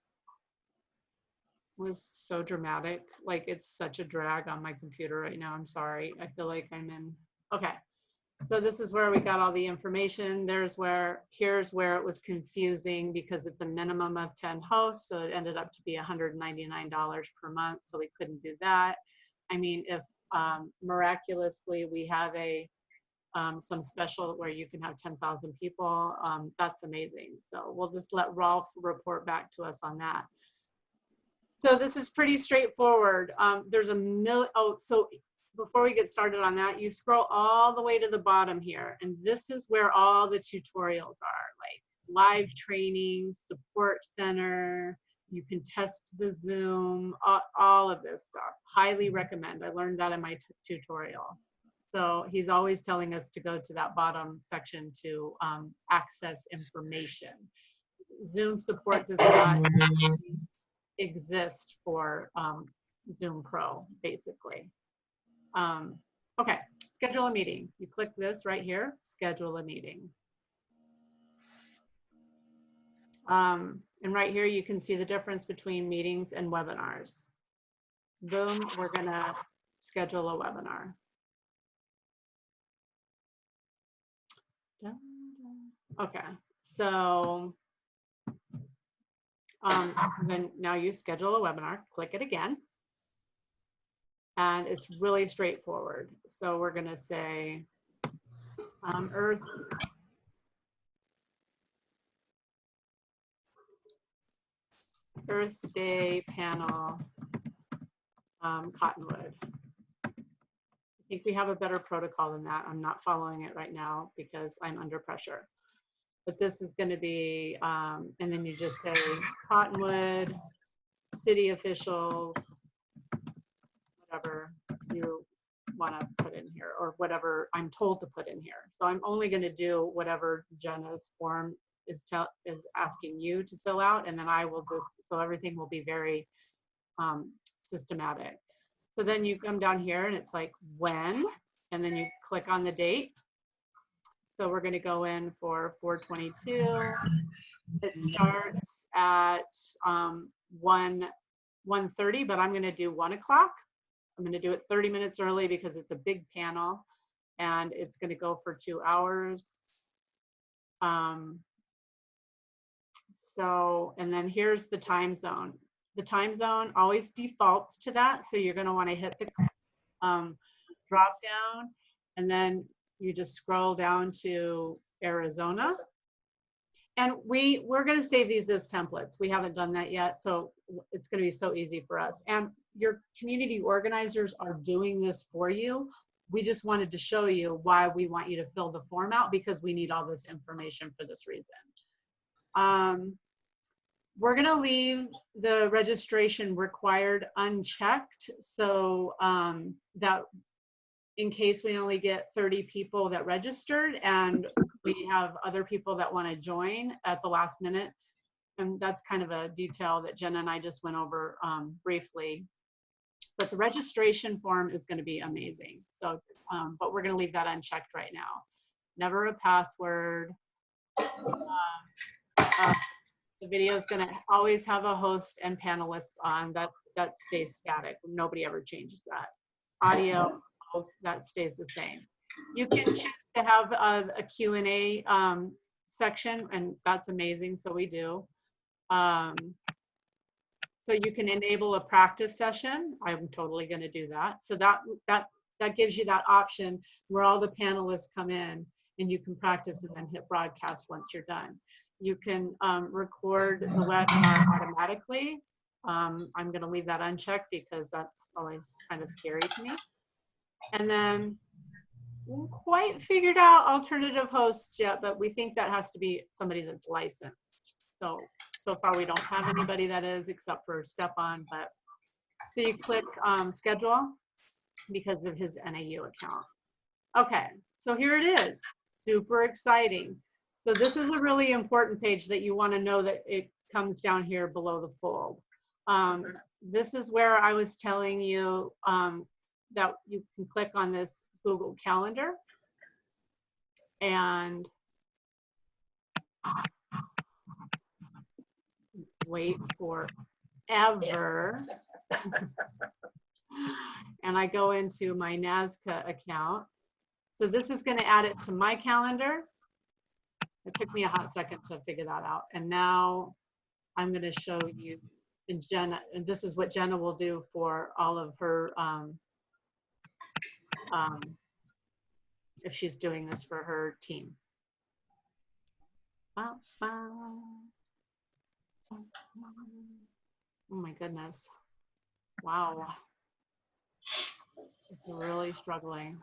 It was so dramatic. Like it's such a drag on my computer right now. I'm sorry. I feel like I'm in. Okay. So this is where we got all the information. Here's where it was confusing because it's a minimum of 10 hosts. So it ended up to be $199 per month. So we couldn't do that. I mean, if miraculously we have some special where you can have 10,000 people, that's amazing. So we'll just let Rolf report back to us on that. So this is pretty straightforward. There's so before we get started on that, you scroll all the way to the bottom here, and this is where all the tutorials are, like live training, support center, you can test the Zoom, all of this stuff. Highly recommend. I learned that in my tutorial. So he's always telling us to go to that bottom section to access information. Zoom support does not exist for Zoom Pro, basically. Okay, schedule a meeting. You click this right here, schedule a meeting. And right here, you can see the difference between meetings and webinars. Boom, we're gonna schedule a webinar. Okay, so then now you schedule a webinar, click it again. And it's really straightforward. So we're gonna say Earth Day panel, Cottonwood. I think we have a better protocol than that. I'm not following it right now because I'm under pressure. But this is gonna be, and then you just say Cottonwood, city officials, whatever you want to put in here, or whatever I'm told to put in here. So I'm only going to do whatever Jenna's form is asking you to fill out, and then I will just, so everything will be very systematic. So then you come down here and it's like when, and then you click on the date. So we're going to go in for 4/22. It starts at 1:30, but I'm going to do 1 o'clock. I'm going to do it 30 minutes early because it's a big panel and it's going to go for 2 hours. So, and then here's the time zone. The time zone always defaults to that. So you're going to want to hit the drop down and then you just scroll down to Arizona. And we're going to save these as templates. We haven't done that yet. So it's going to be so easy for us. And your community organizers are doing this for you. We just wanted to show you why we want you to fill the form out because we need all this information for this reason. We're going to leave the registration required unchecked so that in case we only get 30 people that registered and we have other people that want to join at the last minute. And that's kind of a detail that Jenna and I just went over briefly. But the registration form is going to be amazing. So, but we're going to leave that unchecked right now. Never a password. The video is going to always have a host and panelists on. That stays static. Nobody ever changes that. Audio, both, that stays the same. You can choose to have a Q&A section, and that's amazing. So we do. So you can enable a practice session. I'm totally going to do that. So that gives you that option where all the panelists come in and you can practice and then hit broadcast once you're done. You can record the webinar automatically. I'm going to leave that unchecked because that's always kind of scary to me. And then we haven't quite figured out alternative hosts yet, but we think that has to be somebody that's licensed. So far we don't have anybody that is except for Stefan, but so you click schedule because of his NAU account. Okay, so here it is, super exciting. So this is a really important page that you want to know that it comes down here below the fold. This is where I was telling you that you can click on this Google Calendar and wait forever. And I go into my NAZCCA account. So this is going to add it to my calendar. It took me a hot second to figure that out. And now I'm going to show you, and Jenna, and this is what Jenna will do for all of her, if she's doing this for her team. Oh my goodness. Wow. It's really struggling.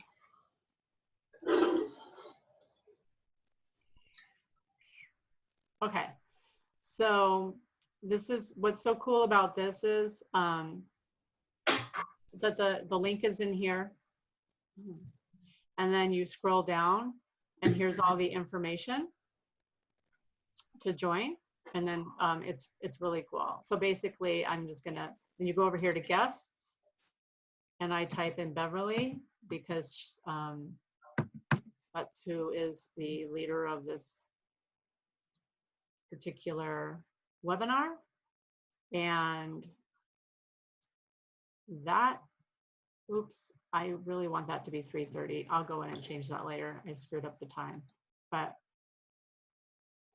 Okay, so this is what's so cool about this is that the link is in here, and then you scroll down and here's all the information to join, and then it's really cool. So basically I'm just gonna, when you go over here to guests and I type in Beverly because that's who is the leader of this particular webinar. And that, oops, I really want that to be 3:30. I'll go in and change that later. I screwed up the time, but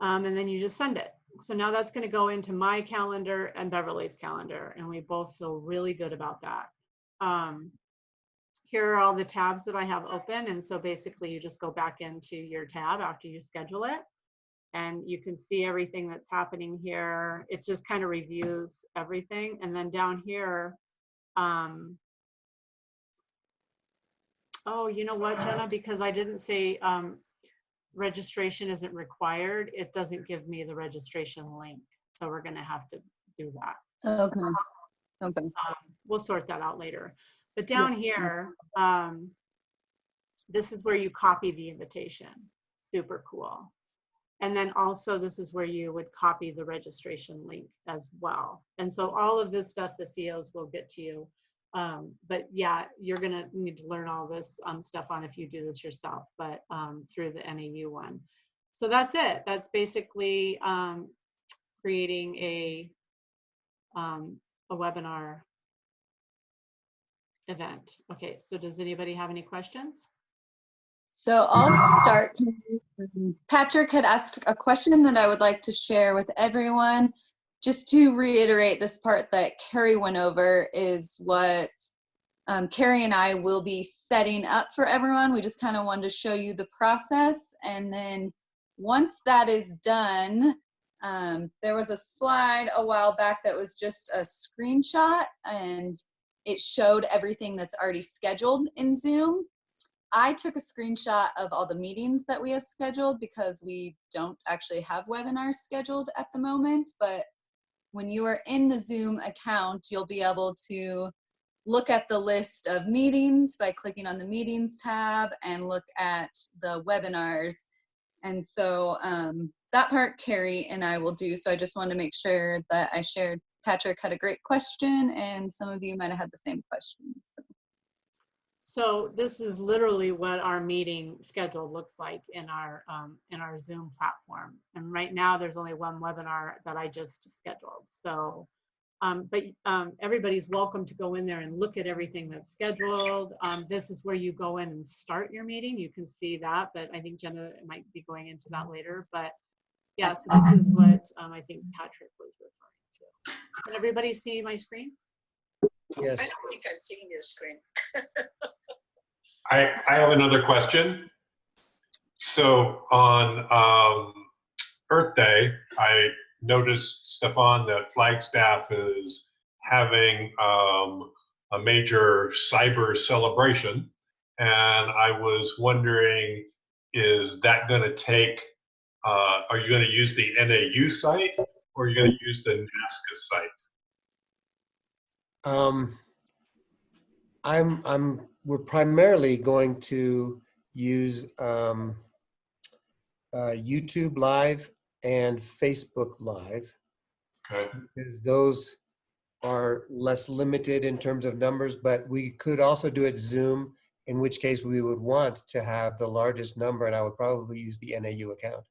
and then you just send it. So now that's going to go into my calendar and Beverly's calendar, and we both feel really good about that. Here are all the tabs that I have open, and so basically you just go back into your tab after you schedule it, and you can see everything that's happening here. It just kind of reviews everything, and then down here, oh, you know what, Jenna, because I didn't say registration isn't required, it doesn't give me the registration link. So we're going to have to do that.
Okay. Okay.
We'll sort that out later. But down here, this is where you copy the invitation. Super cool. And then also this is where you would copy the registration link as well. And so all of this stuff the CEOs will get to you. But yeah, you're gonna need to learn all this stuff on if you do this yourself, but through the NAU one. So that's it. That's basically creating a webinar event. Okay, so does anybody have any questions?
So I'll start. Patrick had asked a question that I would like to share with everyone. Just to reiterate this part that Carrie went over is what Carrie and I will be setting up for everyone. We just kind of wanted to show you the process. And then once that is done, there was a slide a while back that was just a screenshot and it showed everything that's already scheduled in Zoom. I took a screenshot of all the meetings that we have scheduled because we don't actually have webinars scheduled at the moment, but when you are in the Zoom account, you'll be able to look at the list of meetings by clicking on the meetings tab and look at the webinars. And so that part Carrie and I will do. So I just wanted to make sure that I shared. Patrick had a great question and some of you might have had the same question.
So this is literally what our meeting schedule looks like in our Zoom platform. And right now there's only one webinar that I just scheduled. So, but everybody's welcome to go in there and look at everything that's scheduled. This is where you go in and start your meeting. You can see that, but I think Jenna might be going into that later. But yeah, so this is what I think Patrick was referring to. Can everybody see my screen?
Yes.
I don't think I've seen your screen.
I have another question. So on Earth Day, I noticed, Stefan, that Flagstaff is having a major cyber celebration. And I was wondering, is that going to take, are you going to use the NAU site or are you going to use the NAZCCA site?
We're primarily going to use YouTube Live and Facebook Live,
Okay.
because those are less limited in terms of numbers, but we could also do it Zoom, in which case we would want to have the largest number, and I would probably use the NAU account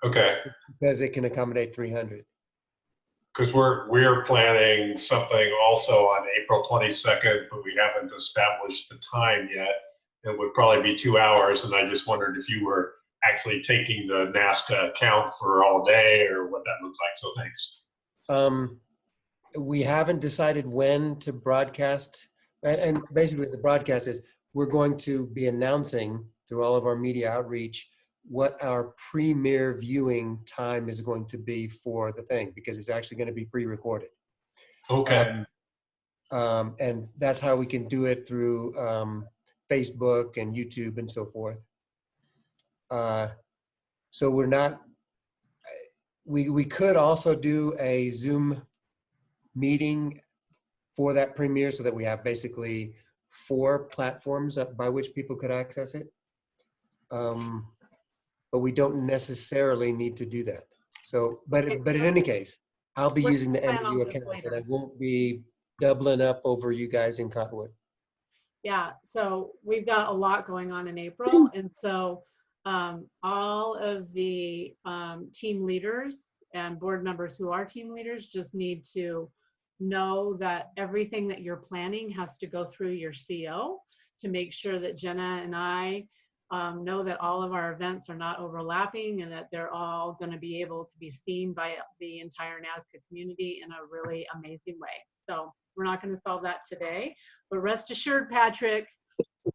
Okay.
because it can accommodate 300.
Because we're planning something also on April 22nd, but we haven't established the time yet. It would probably be 2 hours, and I just wondered if you were actually taking the NAZCCA account for all day or what that looks like. So thanks.
We haven't decided when to broadcast, and basically the broadcast is we're going to be announcing through all of our media outreach what our premiere viewing time is going to be for the thing, because it's actually going to be pre-recorded.
Okay.
And that's how we can do it through Facebook and YouTube and so forth. So we're not, we could also do a Zoom meeting for that premiere so that we have basically 4 platforms by which people could access it. But we don't necessarily need to do that. So, but in any case, I'll be
Let's
using the
plan on
NAU
this
account,
later.
and I won't be doubling up over you guys in Cottonwood.
Yeah, so we've got a lot going on in April. And so all of the team leaders and board members who are team leaders just need to know that everything that you're planning has to go through your CO to make sure that Jenna and I know that all of our events are not overlapping and that they're all going to be able to be seen by the entire NAZCCA community in a really amazing way. So we're not going to solve that today, but rest assured, Patrick,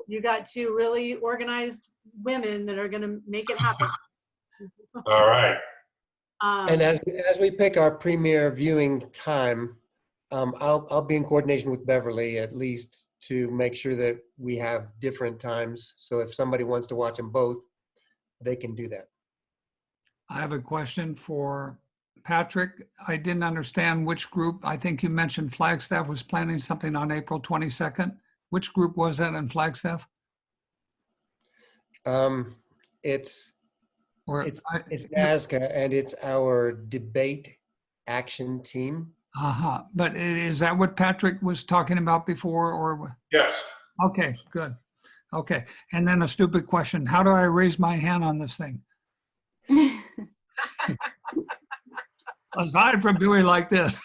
you got 2 really organized women that are going to make it happen.
All right.
And as we pick our premiere viewing time, I'll be in coordination with Beverly at least to make sure that we have different times. So if somebody wants to watch them both, they can do that.
I have a question for Patrick. I didn't understand which group. I think you mentioned Flagstaff was planning something on April 22nd. Which group was that in Flagstaff?
It's
Or
NAZCCA, and it's our debate action team.
But is that what Patrick was talking about before, or?
Yes.
Okay, good. Okay, and then a stupid question. How do I raise my hand on this thing? Aside from doing like this.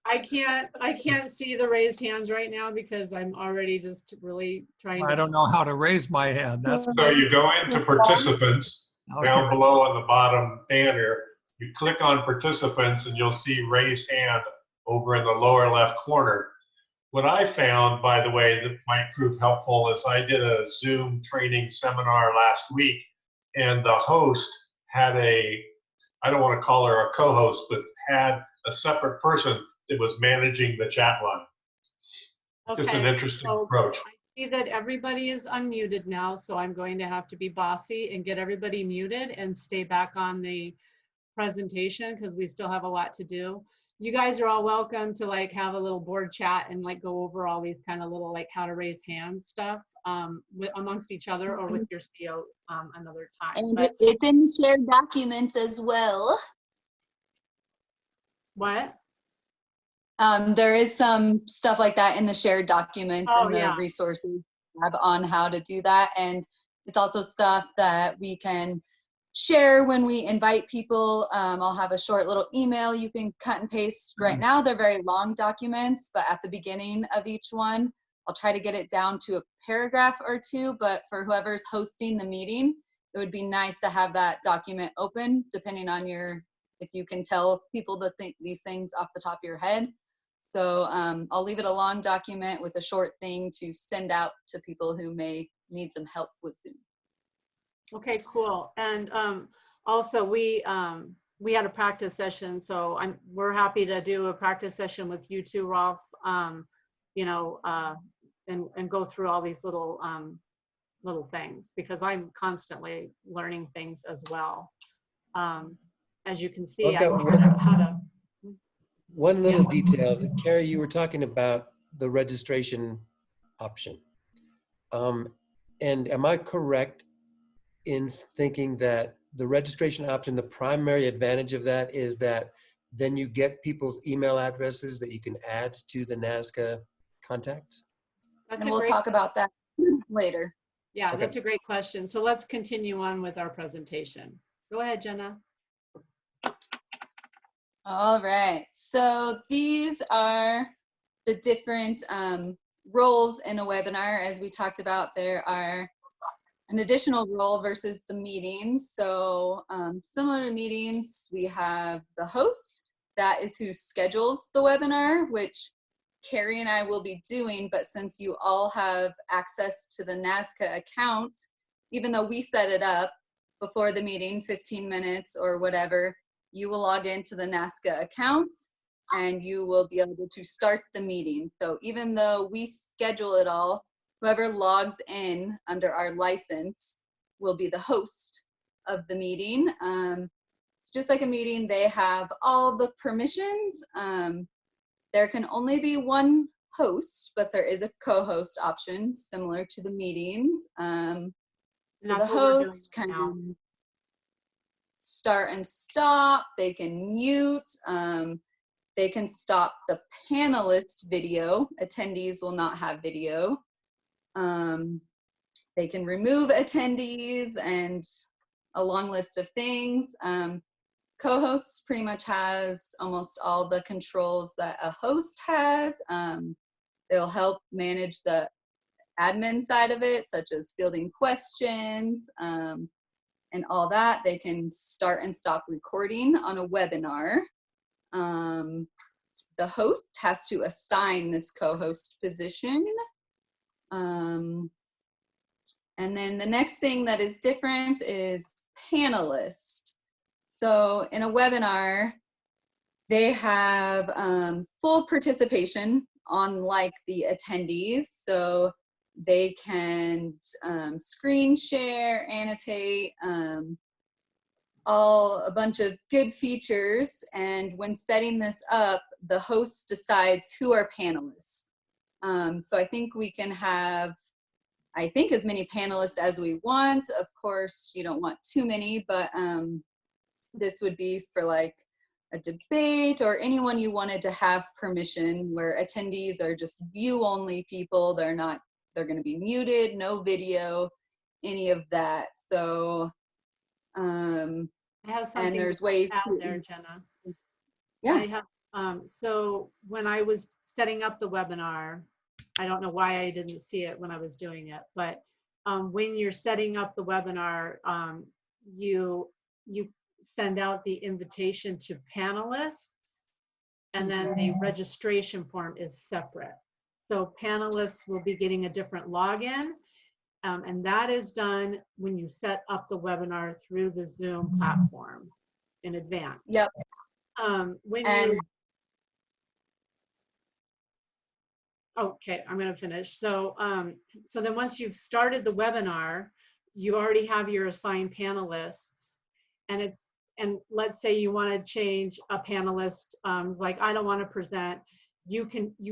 I can't see the raised hands right now because I'm already just really trying to.
I don't know how to raise my hand. That's
So you go into participants down below on the bottom banner. You click on participants and you'll see raised hand over in the lower left corner. What I found, by the way, that might prove helpful is I did a Zoom training seminar last week, and the host had I don't want to call her a co-host, but had a separate person that was managing the chat line. Just an interesting approach.
I see that everybody is unmuted now, so I'm going to have to be bossy and get everybody muted and stay back on the presentation because we still have a lot to do. You guys are all welcome to like have a little board chat and like go over all these kind of little like how to raise hands stuff amongst each other or with your CO another time.
And
but
it's in shared documents as well.
what?
There is some stuff like that in the shared documents and the resources. tab on how to do that. And it's also stuff that we can share when we invite people. I'll have a short little email you can cut and paste. Right now, they're very long documents, but at the beginning of each one, I'll try to get it down to a paragraph or two, but for whoever's hosting the meeting, it would be nice to have that document open, depending on if you can tell people to think these things off the top of your head. So I'll leave it a long document with a short thing to send out to people who may need some help with Zoom.
Okay, cool. And also we had a practice session, so we're happy to do a practice session with you too, Rolf. You know, and go through all these little things, because I'm constantly learning things as well. As you can see, I figured out how to.
One little detail, Carrie, you were talking about the registration option. And am I correct in thinking that the registration option, the primary advantage of that is that then you get people's email addresses that you can add to the NAZCCA contact?
And we'll talk about that later.
Yeah,
Okay.
that's a great question. So let's continue on with our presentation. Go ahead, Jenna.
All right, so these are the different roles in a webinar. As we talked about, there are an additional role versus the meetings. So similar to meetings, we have the host. That is who schedules the webinar, which Carrie and I will be doing, but since you all have access to the NAZCCA account, even though we set it up before the meeting, 15 minutes or whatever, you will log into the NAZCCA account and you will be able to start the meeting. So even though we schedule it all, whoever logs in under our license will be the host of the meeting. It's just like a meeting, they have all the permissions. There can only be one host, but there is a co-host option similar to the meetings. So the host can start and stop, they can mute, they can stop the panelist video. Attendees will not have video. They can remove attendees and a long list of things. Co-hosts pretty much has almost all the controls that a host has. They'll help manage the admin side of it, such as fielding questions and all that. They can start and stop recording on a webinar. The host has to assign this co-host position. And then the next thing that is different is panelist. So in a webinar, they have full participation, unlike the attendees. So they can screen share, annotate, a bunch of good features. And when setting this up, the host decides who are panelists. So I think we can have, as many panelists as we want. Of course, you don't want too many, but this would be for like a debate or anyone you wanted to have permission, where attendees are just view-only people. They're going to be muted, no video, any of that. So,
I have something
and there's ways
out there, Jenna.
Yeah.
I have, so when I was setting up the webinar, I don't know why I didn't see it when I was doing it, but when you're setting up the webinar, you send out the invitation to panelists, and then the registration form is separate. So panelists will be getting a different login, and that is done when you set up the webinar through the Zoom platform in advance.
Yep.
Okay, I'm going to finish. So, so then once you've started the webinar, you already have your assigned panelists, and let's say you want to change a panelist, like I don't want to present. You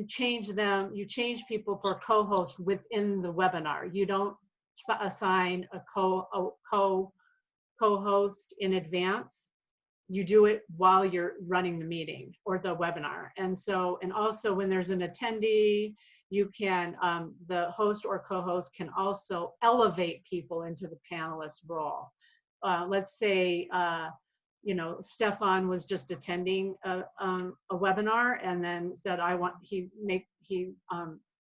change people for co-host within the webinar. You don't assign a co-host in advance. You do it while you're running the meeting or the webinar. And so, and also when there's an attendee, you can, the host or co-host can also elevate people into the panelist role. Let's say, you know, Stefan was just attending a webinar and then said, he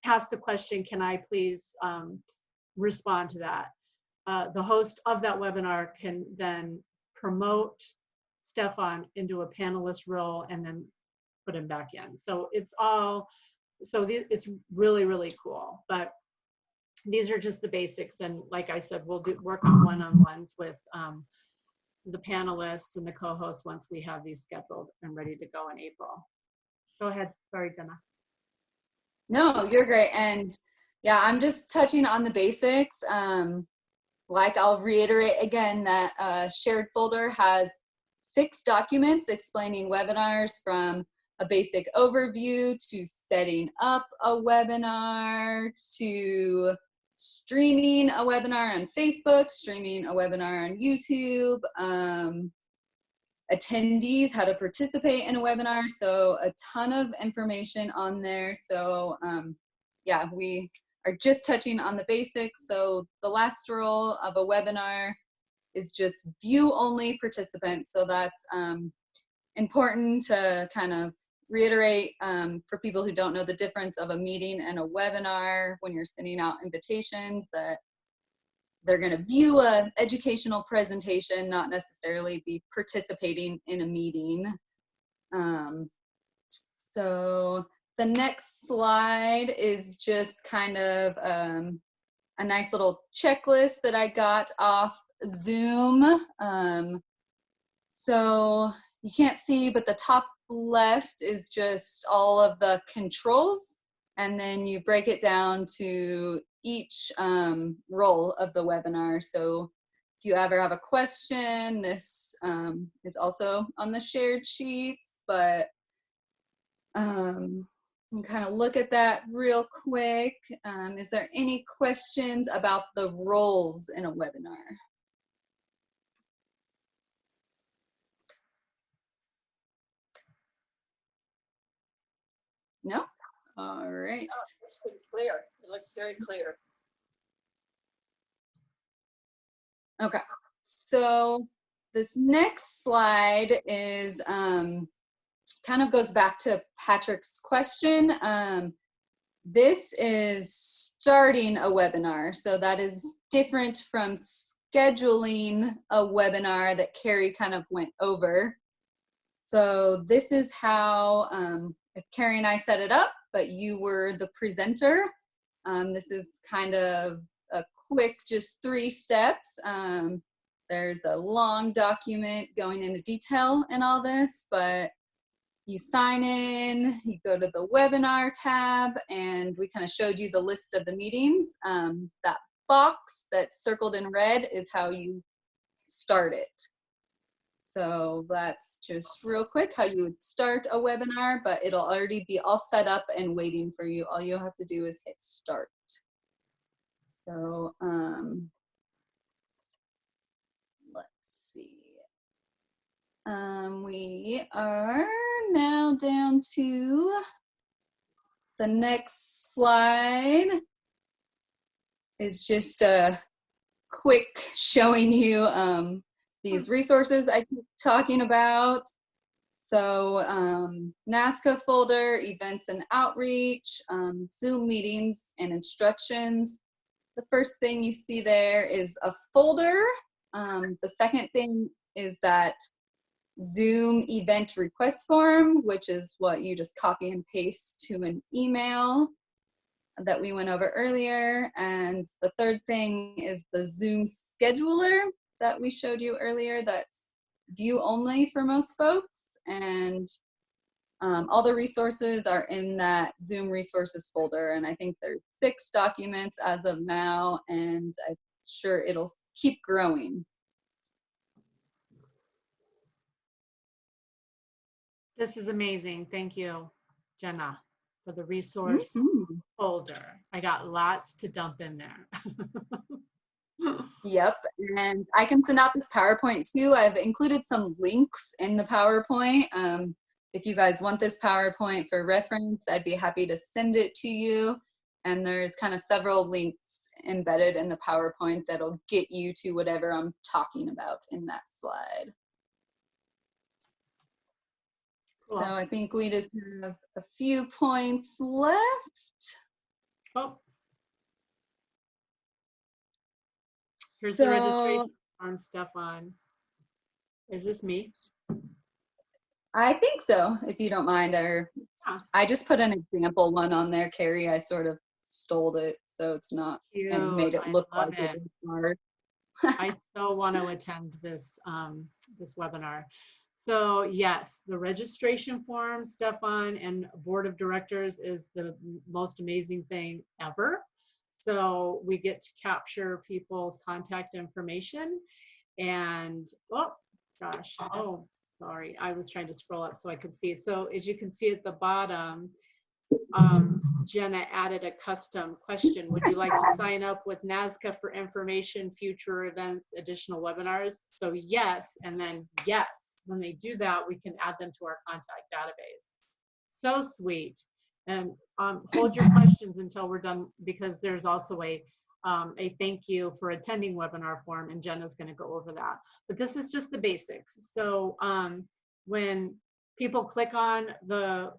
asked the question, can I please respond to that? The host of that webinar can then promote Stefan into a panelist role and then put him back in. So it's it's really, really cool. But these are just the basics. And like I said, we'll work on one-on-ones with the panelists and the co-hosts once we have these scheduled and ready to go in April. Go ahead. Sorry, Jenna.
No, you're great. And yeah, I'm just touching on the basics. Like I'll reiterate again that shared folder has 6 documents explaining webinars, from a basic overview to setting up a webinar to streaming a webinar on Facebook, streaming a webinar on YouTube, attendees, how to participate in a webinar. So a ton of information on there. So yeah, we are just touching on the basics. So the last rule of a webinar is just view only participants. So that's important to kind of reiterate for people who don't know the difference of a meeting and a webinar. When you're sending out invitations, that they're going to view an educational presentation, not necessarily be participating in a meeting. So the next slide is just kind of a nice little checklist that I got off Zoom. So you can't see, but the top left is just all of the controls, and then you break it down to each role of the webinar. So if you ever have a question, this is also on the shared sheets, but kind of look at that real quick. Is there any questions about the roles in a webinar? No? All right.
Oh, it's pretty clear. It looks very clear.
Okay. So this next slide is kind of goes back to Patrick's question. This is starting a webinar. So that is different from scheduling a webinar that Carrie kind of went over. So this is how, if Carrie and I set it up, but you were the presenter, this is kind of a quick, just 3 steps. There's a long document going into detail in all this, but you sign in, you go to the webinar tab, and we kind of showed you the list of the meetings. That box that's circled in red is how you start it. So that's just real quick how you would start a webinar, but it'll already be all set up and waiting for you. All you have to do is hit start. So let's see. We are now down to the next slide. Is just a quick showing you these resources I keep talking about. So NAZCCA folder, events and outreach, Zoom meetings and instructions. The first thing you see there is a folder. The second thing is that Zoom event request form, which is what you just copy and paste to an email that we went over earlier. And the third thing is the Zoom scheduler that we showed you earlier. That's view only for most folks. And all the resources are in that Zoom resources folder. And I think there's 6 documents as of now, and I'm sure it'll keep growing.
This is amazing. Thank you, Jenna, for the resource folder. I got lots to dump in there.
Yep, and I can send out this PowerPoint too. I've included some links in the PowerPoint. If you guys want this PowerPoint for reference, I'd be happy to send it to you. And there's kind of several links embedded in the PowerPoint that'll get you to whatever I'm talking about in that slide.
Cool.
So I think we just have a few points left.
Oh, here's the registration form, Stefan. Is this me?
I think so, if you don't mind.
Yeah.
I just put an example one on there, Carrie. I sort of stole it, so it's not, and made it
Cute.
look
I love
like
it.
it was hard.
I so want to attend this this webinar. So yes, the registration form, Stefan, and board of directors is the most amazing thing ever. So we get to capture people's contact information, and oh gosh, oh sorry, I was trying to scroll up so I could see. So as you can see at the bottom, Jenna added a custom question. Would you like to sign up with NAZCCA for information, future events, additional webinars? So yes, and then yes. When they do that, we can add them to our contact database. So sweet. And hold your questions until we're done, because there's also a thank you for attending webinar form, and Jenna's going to go over that. But this is just the basics. So when people click on the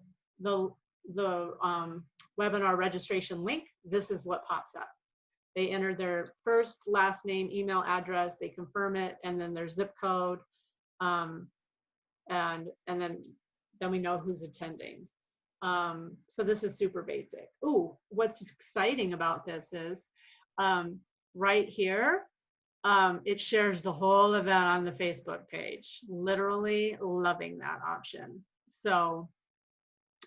webinar registration link, this is what pops up. They enter their first, last name, email address, they confirm it, and then their zip code, and then we know who's attending. So this is super basic. Ooh, what's exciting about this is right here, it shares the whole event on the Facebook page. Literally loving that option. So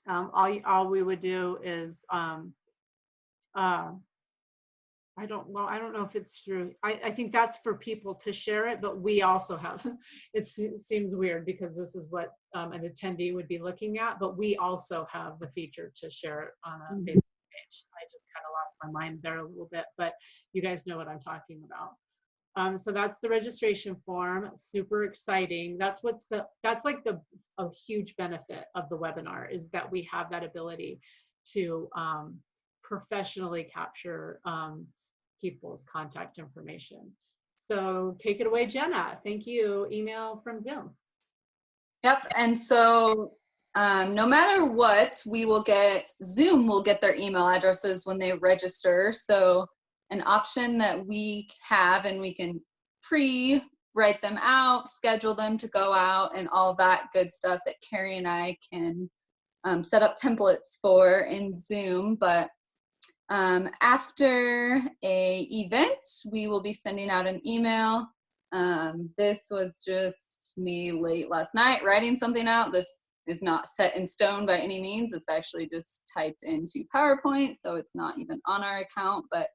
all we would do is I don't know if it's through, I think that's for people to share it, but we also have, it seems weird because this is what an attendee would be looking at, but we also have the feature to share it on a Facebook page. I just kind of lost my mind there a little bit, but you guys know what I'm talking about. So that's the registration form, super exciting. That's like a huge benefit of the webinar, is that we have that ability to professionally capture people's contact information. So take it away, Jenna. Thank you. Email from Zoom.
Yep, and so no matter what, Zoom will get their email addresses when they register. So an option that we have, and we can pre-write them out, schedule them to go out, and all that good stuff that Carrie and I can set up templates for in Zoom. But after a event, we will be sending out an email. This was just me late last night writing something out. This is not set in stone by any means. It's actually just typed into PowerPoint, so it's not even on our account, but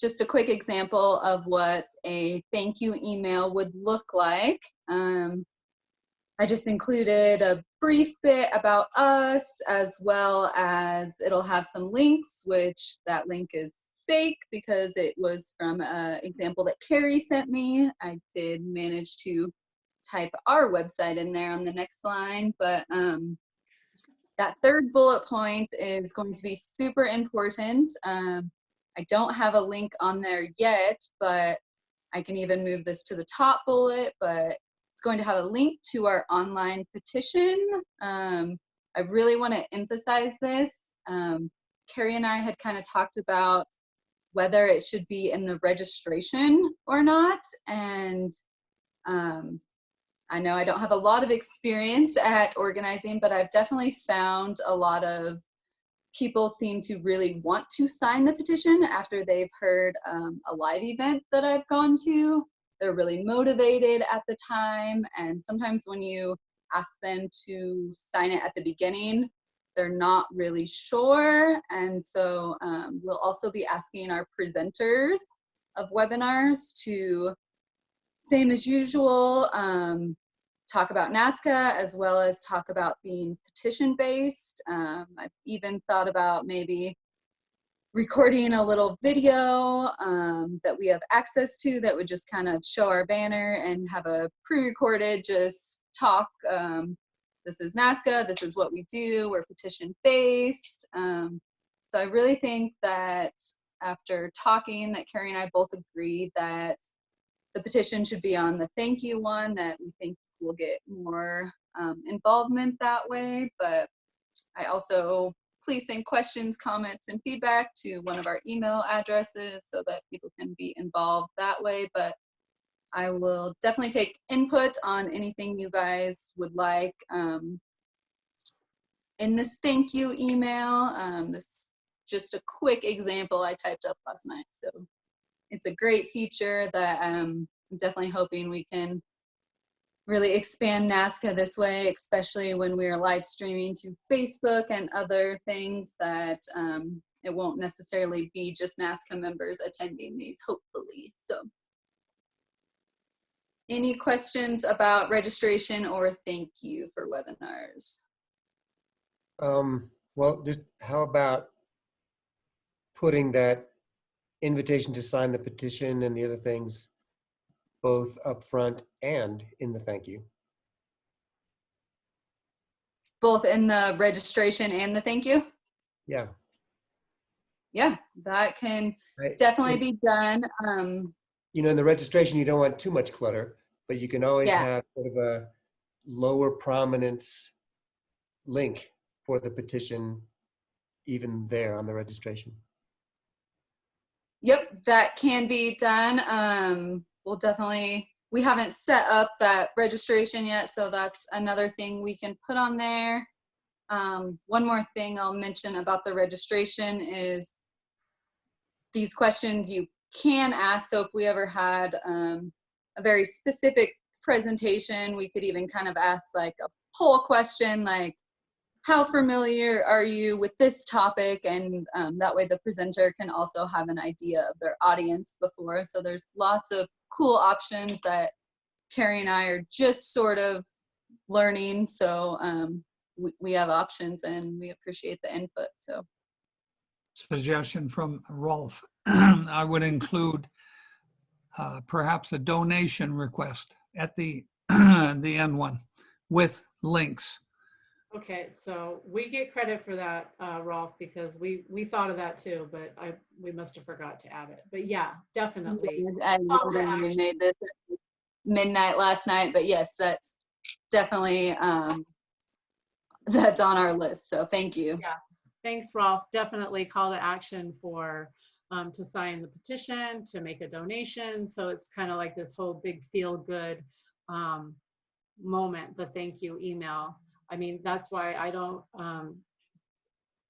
just a quick example of what a thank you email would look like. I just included a brief bit about us, as well as it'll have some links, which that link is fake because it was from an example that Carrie sent me. I did manage to type our website in there on the next line, but that third bullet point is going to be super important. I don't have a link on there yet, but I can even move this to the top bullet, but it's going to have a link to our online petition. I really want to emphasize this. Carrie and I had kind of talked about whether it should be in the registration or not. And I know I don't have a lot of experience at organizing, but I've definitely found a lot of people seem to really want to sign the petition after they've heard a live event that I've gone to. They're really motivated at the time, and sometimes when you ask them to sign it at the beginning, they're not really sure. And so we'll also be asking our presenters of webinars to, same as usual, talk about NAZCCA as well as talk about being petition-based. I've even thought about maybe recording a little video that we have access to that would just kind of show our banner and have a pre-recorded just talk. This is NAZCCA, this is what we do, we're petition-based. So I really think that after talking, that Carrie and I both agreed that the petition should be on the thank you one, that we think we'll get more involvement that way. But I also, please send questions, comments, and feedback to one of our email addresses so that people can be involved that way. But I will definitely take input on anything you guys would like in this thank you email. This just a quick example I typed up last night. So it's a great feature that I'm definitely hoping we can really expand NAZCCA this way, especially when we're live streaming to Facebook and other things, that it won't necessarily be just NAZCCA members attending these, hopefully. So any questions about registration or thank you for webinars?
Well, just how about putting that invitation to sign the petition and the other things both up front and in the thank you?
Both in the registration and the thank you?
Yeah.
Yeah, that can
I-
definitely
it-
be done.
You know, in the registration, you don't want too much clutter, but you can always
Yeah.
have sort of a lower prominence link for the petition, even there on the registration.
Yep, that can be done. We'll definitely, we haven't set up that registration yet, so that's another thing we can put on there. One more thing I'll mention about the registration is these questions you can ask. So if we ever had a very specific presentation, we could even kind of ask like a poll question, like, how familiar are you with this topic? And that way the presenter can also have an idea of their audience before. So there's lots of cool options that Carrie and I are just sort of learning. So we have options and we appreciate the input. So
Suggestion from Rolf. I would include perhaps a donation request at the end one with links.
Okay, so we get credit for that, Rolf, because we thought of that too, but we must have forgot to add it. But yeah, definitely.
I
Call to
literally
action.
made this at midnight last night, but yes, that's definitely that's on our list. So thank you.
Yeah, thanks, Rolf. Definitely call to action for to sign the petition, to make a donation. So it's kind of like this whole big feel good moment, the thank you email. I mean, that's why I don't,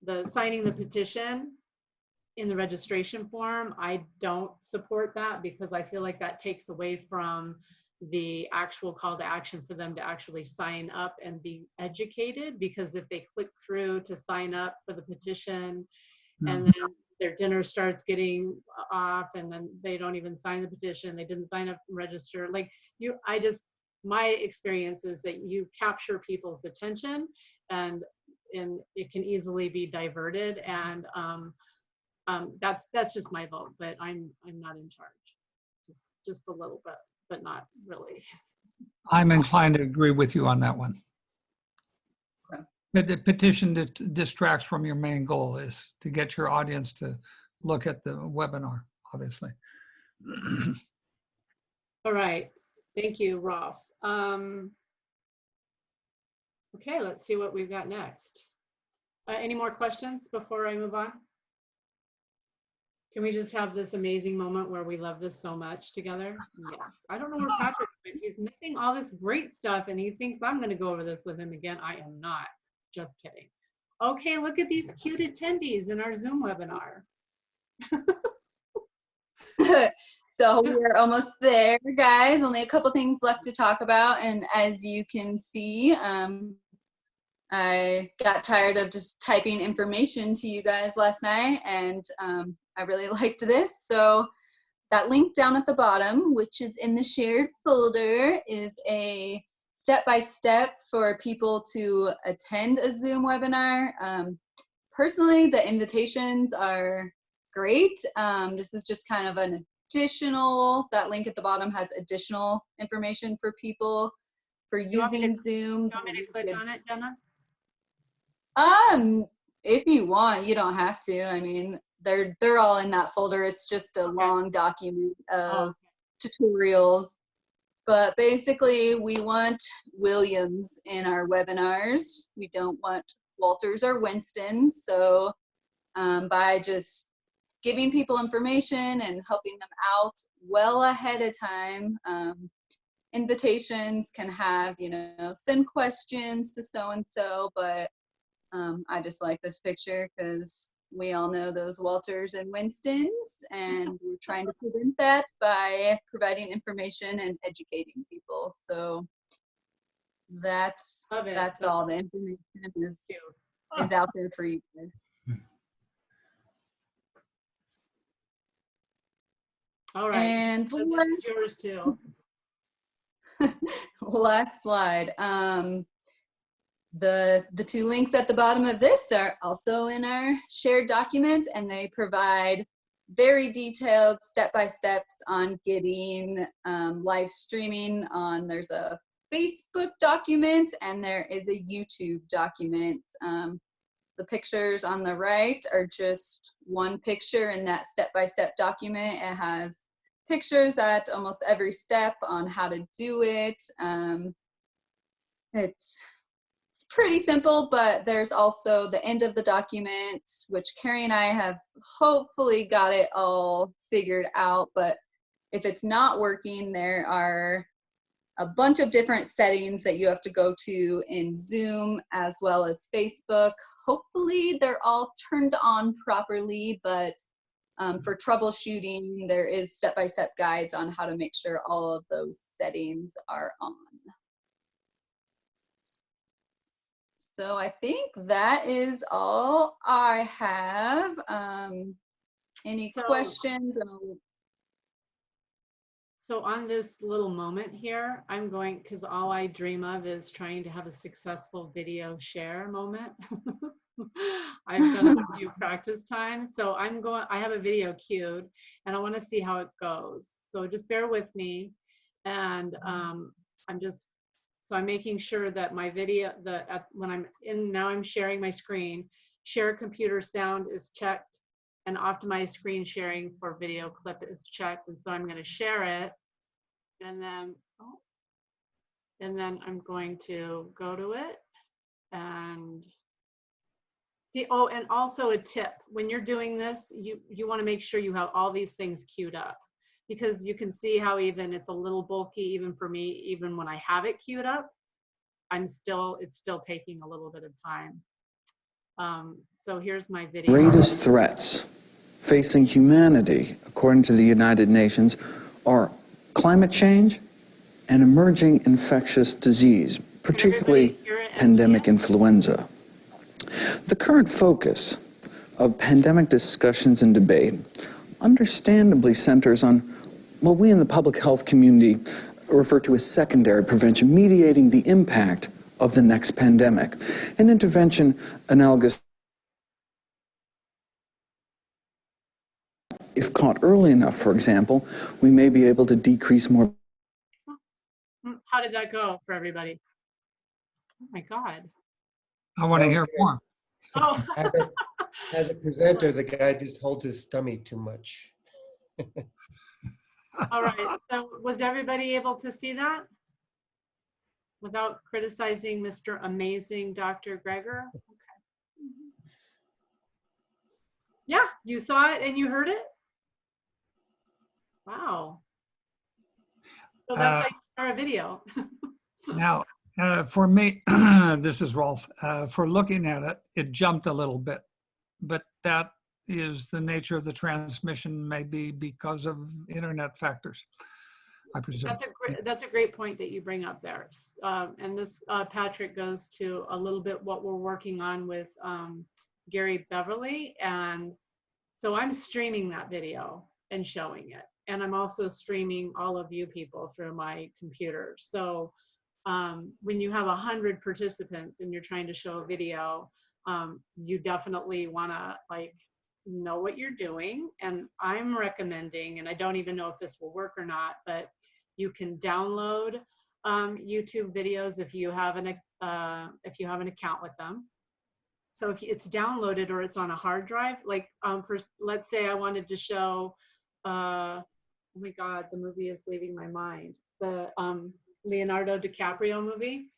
the signing the petition in the registration form, I don't support that because I feel like that takes away from the actual call to action for them to actually sign up and be educated. Because if they click through to sign up for the petition and then their dinner starts getting off and then they don't even sign the petition, they didn't sign up and register, like my experience is that you capture people's attention and it can easily be diverted, and that's just my vote, but I'm not in charge. Just a little bit, but not really.
I'm inclined to agree with you on that one.
Okay.
The petition distracts from your main goal, is to get your audience to look at the webinar, obviously.
All right, thank you, Rolf. Okay, let's see what we've got next. Any more questions before I move on? Can we just have this amazing moment where we love this so much together? Yes. I don't know where Patrick went. He's missing all this great stuff and he thinks I'm going to go over this with him again. I am not. Just kidding. Okay, look at these cute attendees in our Zoom webinar.
So we're almost there, guys. Only a couple things left to talk about. And as you can see, I got tired of just typing information to you guys last night, and I really liked this. So that link down at the bottom, which is in the shared folder, is a step-by-step for people to attend a Zoom webinar. Personally, the invitations are great. This is just kind of an additional, that link at the bottom has additional information for people for using Zoom.
Do you want me to click on it, Jenna?
if you want, you don't have to. I mean, they're all in that folder. It's just a long document of tutorials. But basically, we want Williams in our webinars. We don't want Walters or Winstons. So by just giving people information and helping them out well ahead of time, invitations can have, you know, send questions to so-and-so, but I just like this picture because we all know those Walters and Winstons, and we're trying to prevent that by providing information and educating people. So that's all. The information is out there for you guys.
All right.
And
So this is yours too.
last slide. The two links at the bottom of this are also in our shared document, and they provide very detailed step-by-steps on getting live streaming on. There's a Facebook document and there is a YouTube document. The pictures on the right are just one picture in that step-by-step document. It has pictures at almost every step on how to do it. It's pretty simple, but there's also the end of the document, which Carrie and I have hopefully got it all figured out. But if it's not working, there are a bunch of different settings that you have to go to in Zoom as well as Facebook. Hopefully they're all turned on properly, but for troubleshooting, there is step-by-step guides on how to make sure all of those settings are on. So I think that is all I have. Any questions?
So on this little moment here, I'm going, because all I dream of is trying to have a successful video share moment. I've done it a few practice times. So I have a video queued and I want to see how it goes. So just bear with me. And I'm making sure that my video, when I'm sharing my screen, share computer sound is checked and optimize screen sharing for video clip is checked. And so I'm going to share it. And then I'm going to go to it and see. Oh, and also a tip, when you're doing this, you want to make sure you have all these things queued up, because you can see how even it's a little bulky, even for me, even when I have it queued up, it's still taking a little bit of time. So here's my video.
Greatest threats facing humanity, according to the United Nations, are climate change and emerging infectious disease, particularly pandemic influenza. The current focus of pandemic discussions and debate understandably centers on what we in the public health community refer to as secondary prevention, mediating the impact of the next pandemic. An intervention analogous, if caught early enough, for example, we may be able to decrease more.
How did that go for everybody? Oh my God.
I want to hear more.
Oh.
As a presenter, the guy just holds his stomach too much.
All right, so was everybody able to see that without criticizing Mr. Amazing Dr. Greger? Okay. Yeah, you saw it and you heard it? Wow. So that's how you share a video.
Now, for me, this is Rolf. For looking at it, it jumped a little bit, but that is the nature of the transmission, maybe because of internet factors, I presume.
That's a great point that you bring up there. And this, Patrick, goes to a little bit what we're working on with Gary Beverly. And so I'm streaming that video and showing it. And I'm also streaming all of you people through my computer. So when you have 100 participants and you're trying to show a video, you definitely want to know what you're doing. And I'm recommending, and I don't even know if this will work or not, but you can download YouTube videos if you have an account with them. So if it's downloaded or it's on a hard drive, like for, let's say I wanted to show, oh my God, the movie is leaving my mind. The Leonardo DiCaprio movie,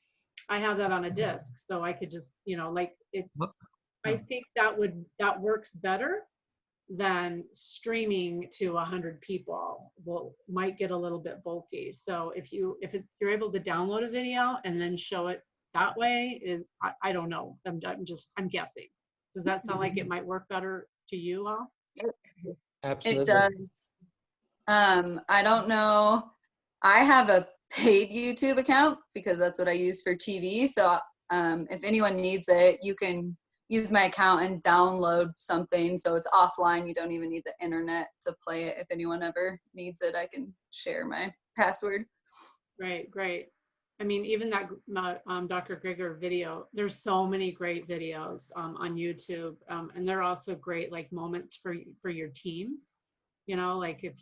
I have that on a disc. So I could just, you know, like it's, I think that works better than streaming to 100 people. Might get a little bit bulky. So if you're able to download a video and then show it that way, is I don't know. I'm guessing. Does that sound like it might work better to you all?
Absolutely.
It does. I don't know. I have a paid YouTube account because that's what I use for TV. So if anyone needs it, you can use my account and download something. So it's offline. You don't even need the internet to play it. If anyone ever needs it, I can share my password.
Great. I mean, even that Dr. Grigor video, there's so many great videos on YouTube. And they're also great like moments for your teams. You know, like if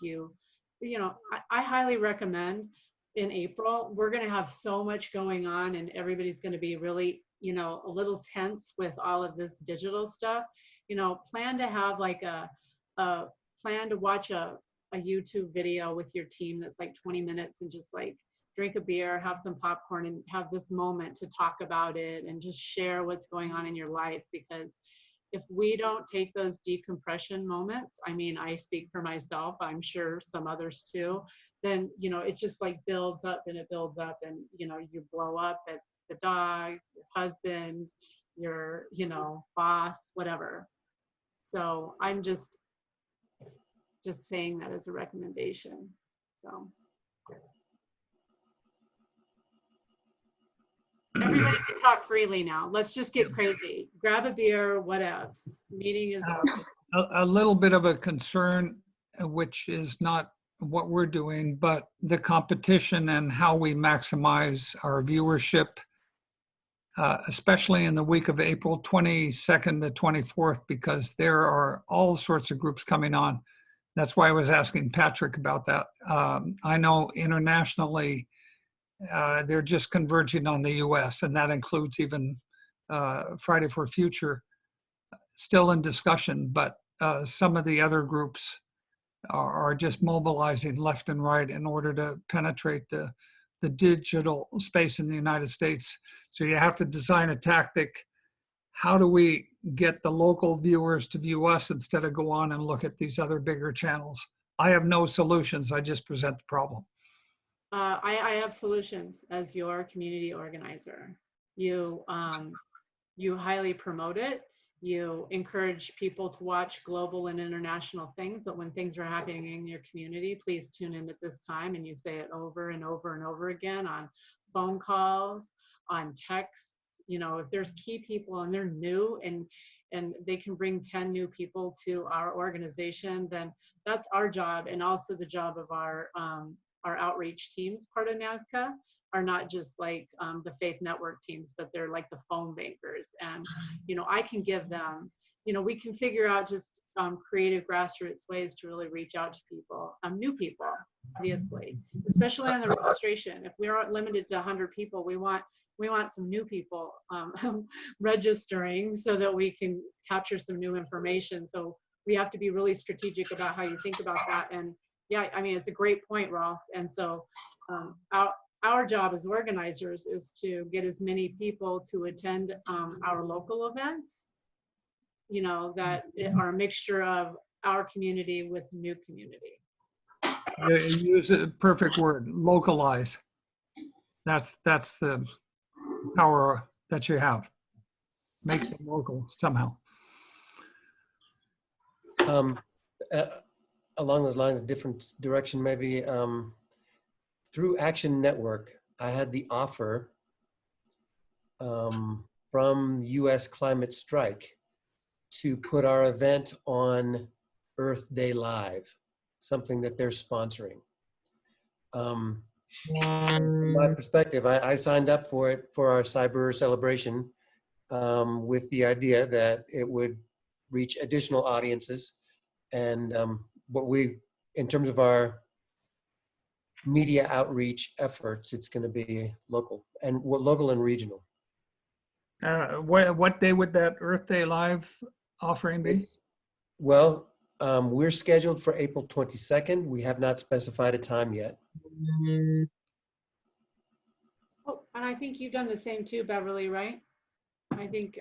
I highly recommend in April, we're going to have so much going on and everybody's going to be really, you know, a little tense with all of this digital stuff. You know, plan to have like plan to watch a YouTube video with your team that's like 20 minutes and just like drink a beer, have some popcorn, and have this moment to talk about it and just share what's going on in your life. Because if we don't take those decompression moments, I mean, I speak for myself, I'm sure some others too, then, you know, it just like builds up and it builds up and, you know, you blow up at the dog, your husband, your, you know, boss, whatever. So I'm just saying that as a recommendation. So. Everybody can talk freely now. Let's just get crazy. Grab a beer, what else? Meeting is
a little bit of a concern, which is not what we're doing, but the competition and how we maximize our viewership, especially in the week of April 22nd to 24th, because there are all sorts of groups coming on. That's why I was asking Patrick about that. I know internationally, they're just converging on the US, and that includes even Friday for Future, still in discussion, but some of the other groups are just mobilizing left and right in order to penetrate the digital space in the United States. So you have to design a tactic. How do we get the local viewers to view us instead of go on and look at these other bigger channels? I have no solutions. I just present the problem.
I have solutions as your community organizer. You highly promote it. You encourage people to watch global and international things, but when things are happening in your community, please tune in at this time, and you say it over and over and over again on phone calls, on texts. You know, if there's key people and they're new and they can bring 10 new people to our organization, then that's our job, and also the job of our outreach teams, part of NAZCCA, are not just like the faith network teams, but they're like the phone bankers. And, you know, I can give them, you know, we can figure out just creative grassroots ways to really reach out to people, new people, obviously, especially on the registration. If we aren't limited to 100 people, we want some new people registering so that we can capture some new information. So we have to be really strategic about how you think about that. And yeah, I mean, it's a great point, Rolf. And so our job as organizers is to get as many people to attend our local events, you know, that are a mixture of our community with new community.
You use a perfect word, localize. That's the power that you have. Make them local somehow.
Along those lines, different direction maybe. Through Action Network, I had the offer from US Climate Strike to put our event on Earth Day Live, something that they're sponsoring. From my perspective, I signed up for it for our cyber celebration with the idea that it would reach additional audiences. And in terms of our media outreach efforts, it's going to be local and regional.
What day would that Earth Day Live offering be?
Well, we're scheduled for April 22nd. We have not specified a time yet.
Oh, and I think you've done the same too, Beverly, right? I think,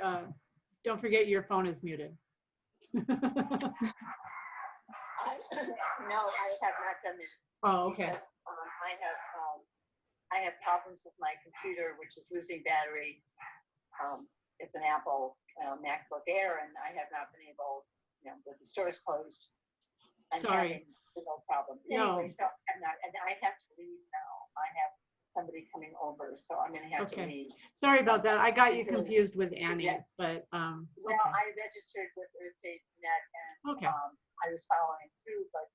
don't forget your phone is muted.
No, I have not done this.
Oh, okay.
Because, I have problems with my computer, which is losing battery. It's an Apple MacBook Air, and I have not been able, with the stores closed. I'm
Sorry.
having no problems.
No.
Anyway, so I'm not, and I have to leave now. I have somebody coming over, so I'm gonna have to
Okay.
leave.
Sorry about that. I got you confused with Annie,
Yeah.
but,
Well,
okay.
I registered with EarthDayNet, and
Okay.
I was following through, but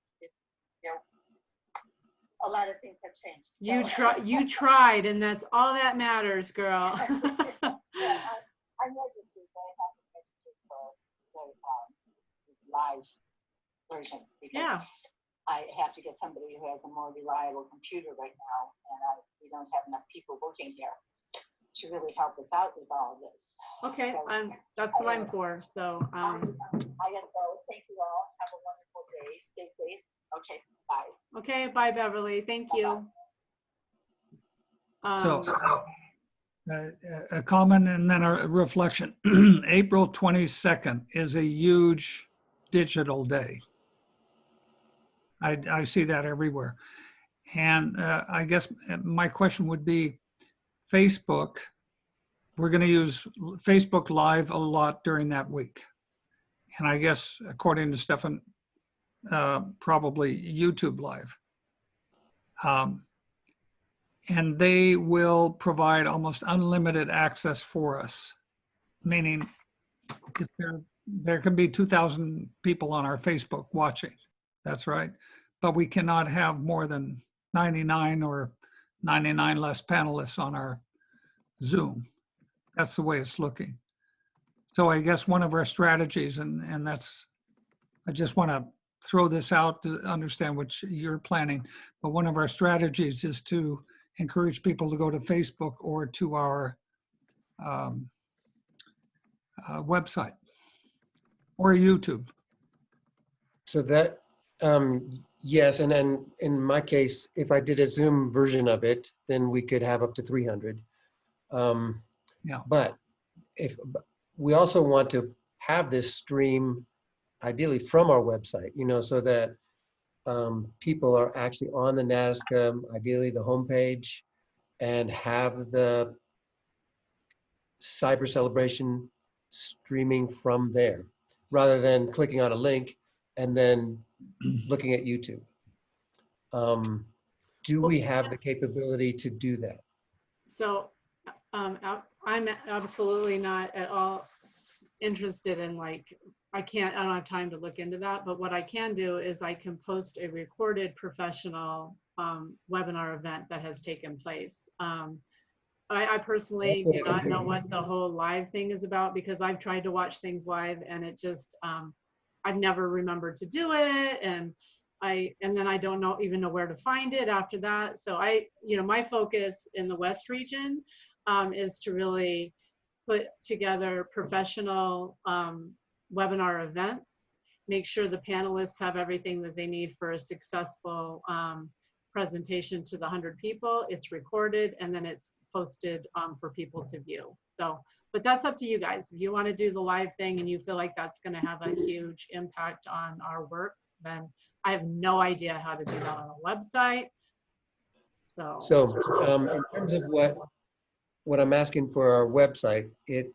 a lot of things have changed.
You
so-
you tried, and that's all that matters, girl.
Yeah, I'm registered, but I haven't registered for the live version. Because
Yeah.
I have to get somebody who has a more reliable computer right now, and we don't have enough people working here to really help us out with all of this.
Okay,
So,
that's what I'm for. So,
I gotta go. Thank you all. Have a wonderful day. Stay safe. Okay, bye.
okay, bye, Beverly. Thank you.
So a comment and then a reflection. April 22nd is a huge digital day. I see that everywhere. And I guess my question would be Facebook. We're going to use Facebook Live a lot during that week. And I guess, according to Stefan, probably YouTube Live. And they will provide almost unlimited access for us, meaning if there can be 2,000 people on our Facebook watching. That's right. But we cannot have more than 99 or 99 less panelists on our Zoom. That's the way it's looking. So I guess one of our strategies, and that's, I just want to throw this out to understand what you're planning, but one of our strategies is to encourage people to go to Facebook or to our website or YouTube.
So that, yes, and then in my case, if I did a Zoom version of it, then we could have up to 300.
Yeah.
But we also want to have this stream ideally from our website, so that people are actually on the NAZCCA, ideally the homepage, and have the cyber celebration streaming from there, rather than clicking on a link and then looking at YouTube. Do we have the capability to do that?
So I'm absolutely not at all interested in I don't have time to look into that, but what I can do is I can post a recorded professional webinar event that has taken place. I personally do not know what the whole live thing is about, because I've tried to watch things live and it just, I've never remembered to do it. And then I don't even know where to find it after that. So my focus in the West region is to really put together professional webinar events, make sure the panelists have everything that they need for a successful presentation to the 100 people. It's recorded and then it's posted for people to view. So, but that's up to you guys. If you want to do the live thing and you feel like that's going to have a huge impact on our work, then I have no idea how to do that on a website. So
in terms of what I'm asking for our website, it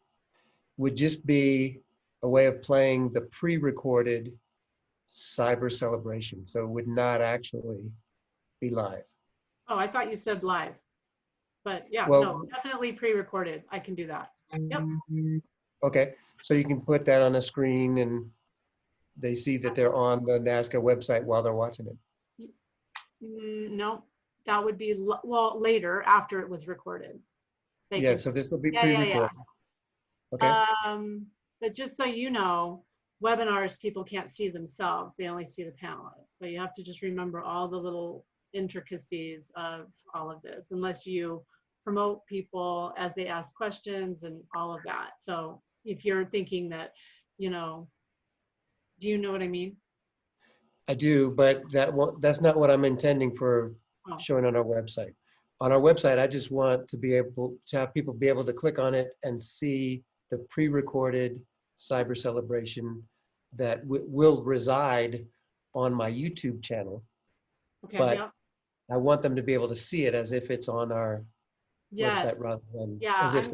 would just be a way of playing the pre-recorded cyber celebration. So it would not actually be live.
Oh, I thought you said live. But yeah,
Well,
no, definitely pre-recorded. I can do that. Yep.
Okay, so you can put that on a screen and they see that they're on the NAZCCA website while they're watching it.
No, that would be, well, later after it was recorded.
Yeah, so this will be
Yeah,
pre-recorded. Okay.
But just so you know, webinars, people can't see themselves. They only see the panelists. So you have to just remember all the little intricacies of all of this, unless you promote people as they ask questions and all of that. So if you're thinking that, you know, do you know what I mean?
I do, but that's not what I'm intending for
Oh.
showing on our website. On our website, I just want to be able to have people be able to click on it and see the pre-recorded cyber celebration that will reside on my YouTube channel.
Okay,
But
yeah.
I want them to be able to see it as if it's on our website
Yes.
rather than
Yeah,
as if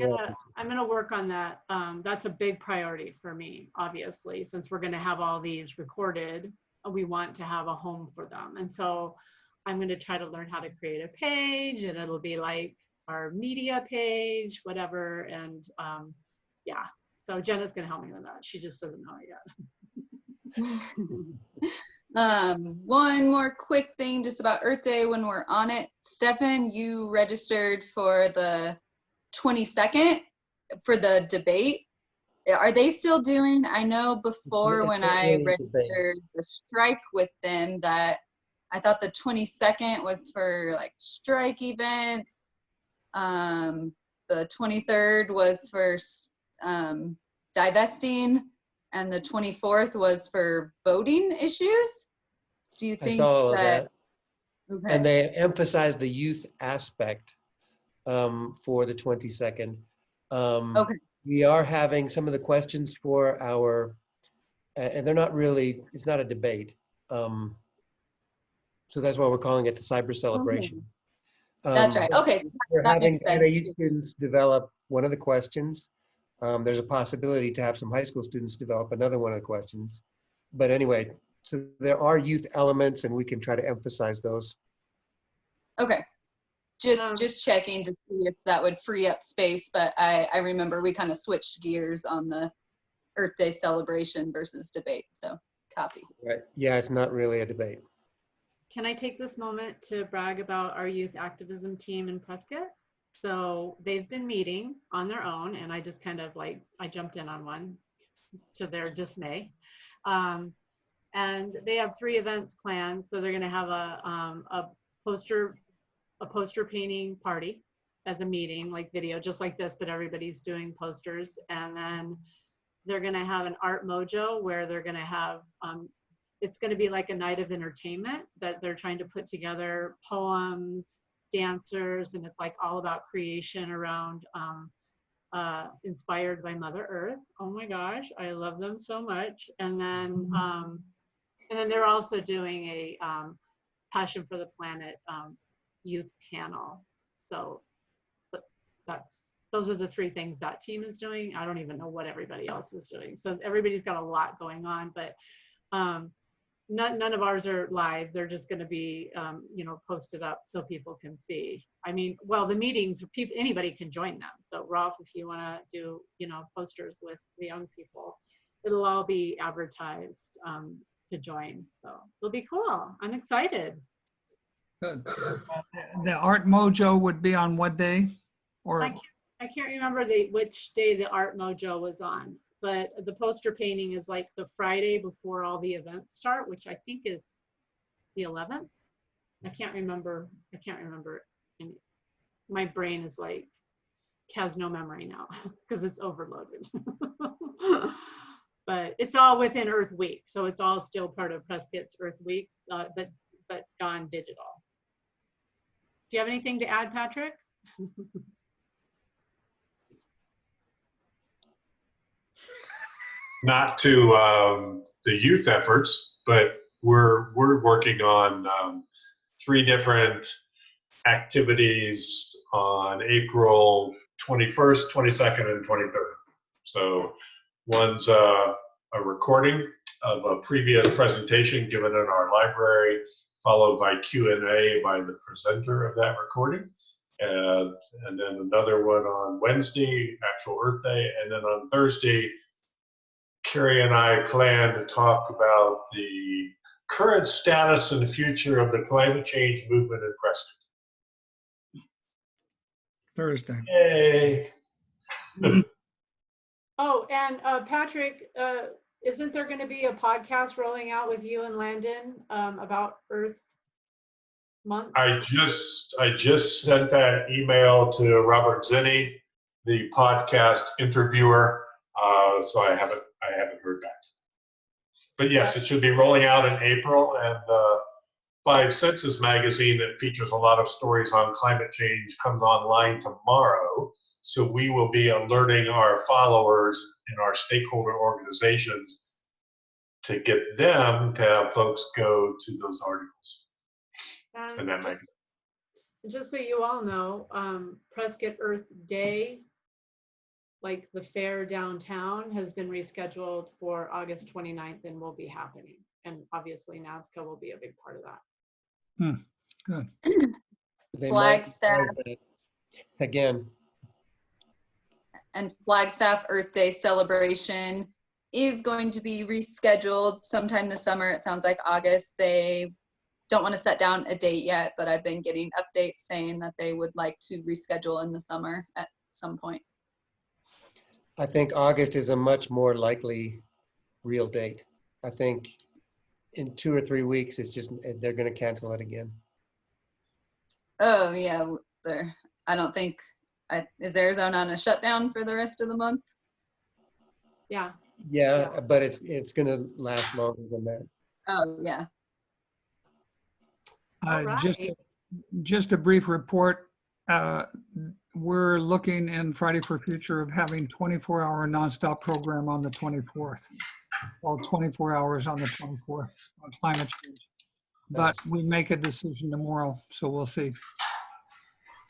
I'm gonna work on that. That's a big priority for me, obviously, since we're gonna have all these recorded. We want to have a home for them, and so I'm gonna try to learn how to create a page, and it'll be like our media page, whatever. And yeah, so Jenna's gonna help me with that. She just doesn't know it yet.
One more quick thing just about Earth Day when we're on it. Stefan, you registered for the 22nd for the debate. Are they still doing? I know before
It's
when
not
I
really a debate.
registered the strike with them that I thought the 22nd was for like strike events. The 23rd was for divesting, and the 24th was for voting issues. Do you
I
think
saw all of
that?
that.
Okay.
And they emphasized the youth aspect for the 22nd.
Okay.
We are having some of the questions for our, and they're not really, it's not a debate. So that's why we're calling it the cyber celebration.
That's right. Okay. So
We're
that
having
makes sense.
NAU students develop one of the questions. There's a possibility to have some high school students develop another one of the questions. But anyway, so there are youth elements and we can try to emphasize those.
Okay. Just checking to see if that would free up space, but I remember we kind of switched gears on the Earth Day celebration versus debate, so copy.
Right. Yeah, it's not really a debate.
Can I take this moment to brag about our youth activism team in Prescott? So they've been meeting on their own, and I just kind of like, I jumped in on one to their dismay. And they have 3 events planned. So they're gonna have a poster painting party as a meeting, like video, just like this, but everybody's doing posters. And then they're gonna have an art mojo where they're gonna have, it's going to be like a night of entertainment that they're trying to put together poems, dancers, and it's like all about creation around inspired by Mother Earth. Oh my gosh, I love them so much. And then they're also doing a Passion for the Planet youth panel. So those are the 3 things that team is doing. I don't even know what everybody else is doing. So everybody's got a lot going on, but none of ours are live. They're just going to be, posted up so people can see. I mean, well, the meetings, anybody can join them. So Rolf, if you want to do, posters with the young people, it'll all be advertised to join. So it'll be cool. I'm excited.
Good. The Art Mojo would be on what day? Or
I can't remember which day the Art Mojo was on. But the poster painting is like the Friday before all the events start, which I think is the 11th. I can't remember. And my brain is like, has no memory now because it's overloaded. But it's all within Earth Week. So it's all still part of Prescott's Earth Week, but gone digital. Do you have anything to add, Patrick?
Not to the youth efforts, but we're working on 3 different activities on April 21st, 22nd, and 23rd. So one's a recording of a previous presentation given in our library, followed by Q&A by the presenter of that recording. And then another one on Wednesday, actual Earth Day, and then on Thursday, Carrie and I plan to talk about the current status and future of the climate change movement in Prescott.
Thursday.
Yay!
Oh, and Patrick, isn't there going to be a podcast rolling out with you and Landon about Earth month?
I just sent that email to Robert Zinni, the podcast interviewer. So I haven't heard back. But yes, it should be rolling out in April, and by Census Magazine that features a lot of stories on climate change comes online tomorrow. So we will be alerting our followers in our stakeholder organizations to get them to have folks go to those articles. And that magazine.
Just so you all know, Prescott Earth Day, like the fair downtown, has been rescheduled for August 29th and will be happening. And obviously NAZCCA will be a big part of that.
Good.
They
Flagstaff.
might decide that again.
And Flagstaff Earth Day celebration is going to be rescheduled sometime this summer. It sounds like August. They don't want to set down a date yet, but I've been getting updates saying that they would like to reschedule in the summer at some point.
I think August is a much more likely real date. I think in 2 or 3 weeks, it's just, they're going to cancel it again.
Oh yeah, I don't think, is Arizona on a shutdown for the rest of the month?
Yeah.
Yeah, but it's going to last longer than that.
Oh yeah.
All right.
Just a brief report. We're looking in Friday for Future of having 24-hour nonstop program on the 24th. Well, 24 hours on the 24th on climate change. But we make a decision tomorrow, so we'll see.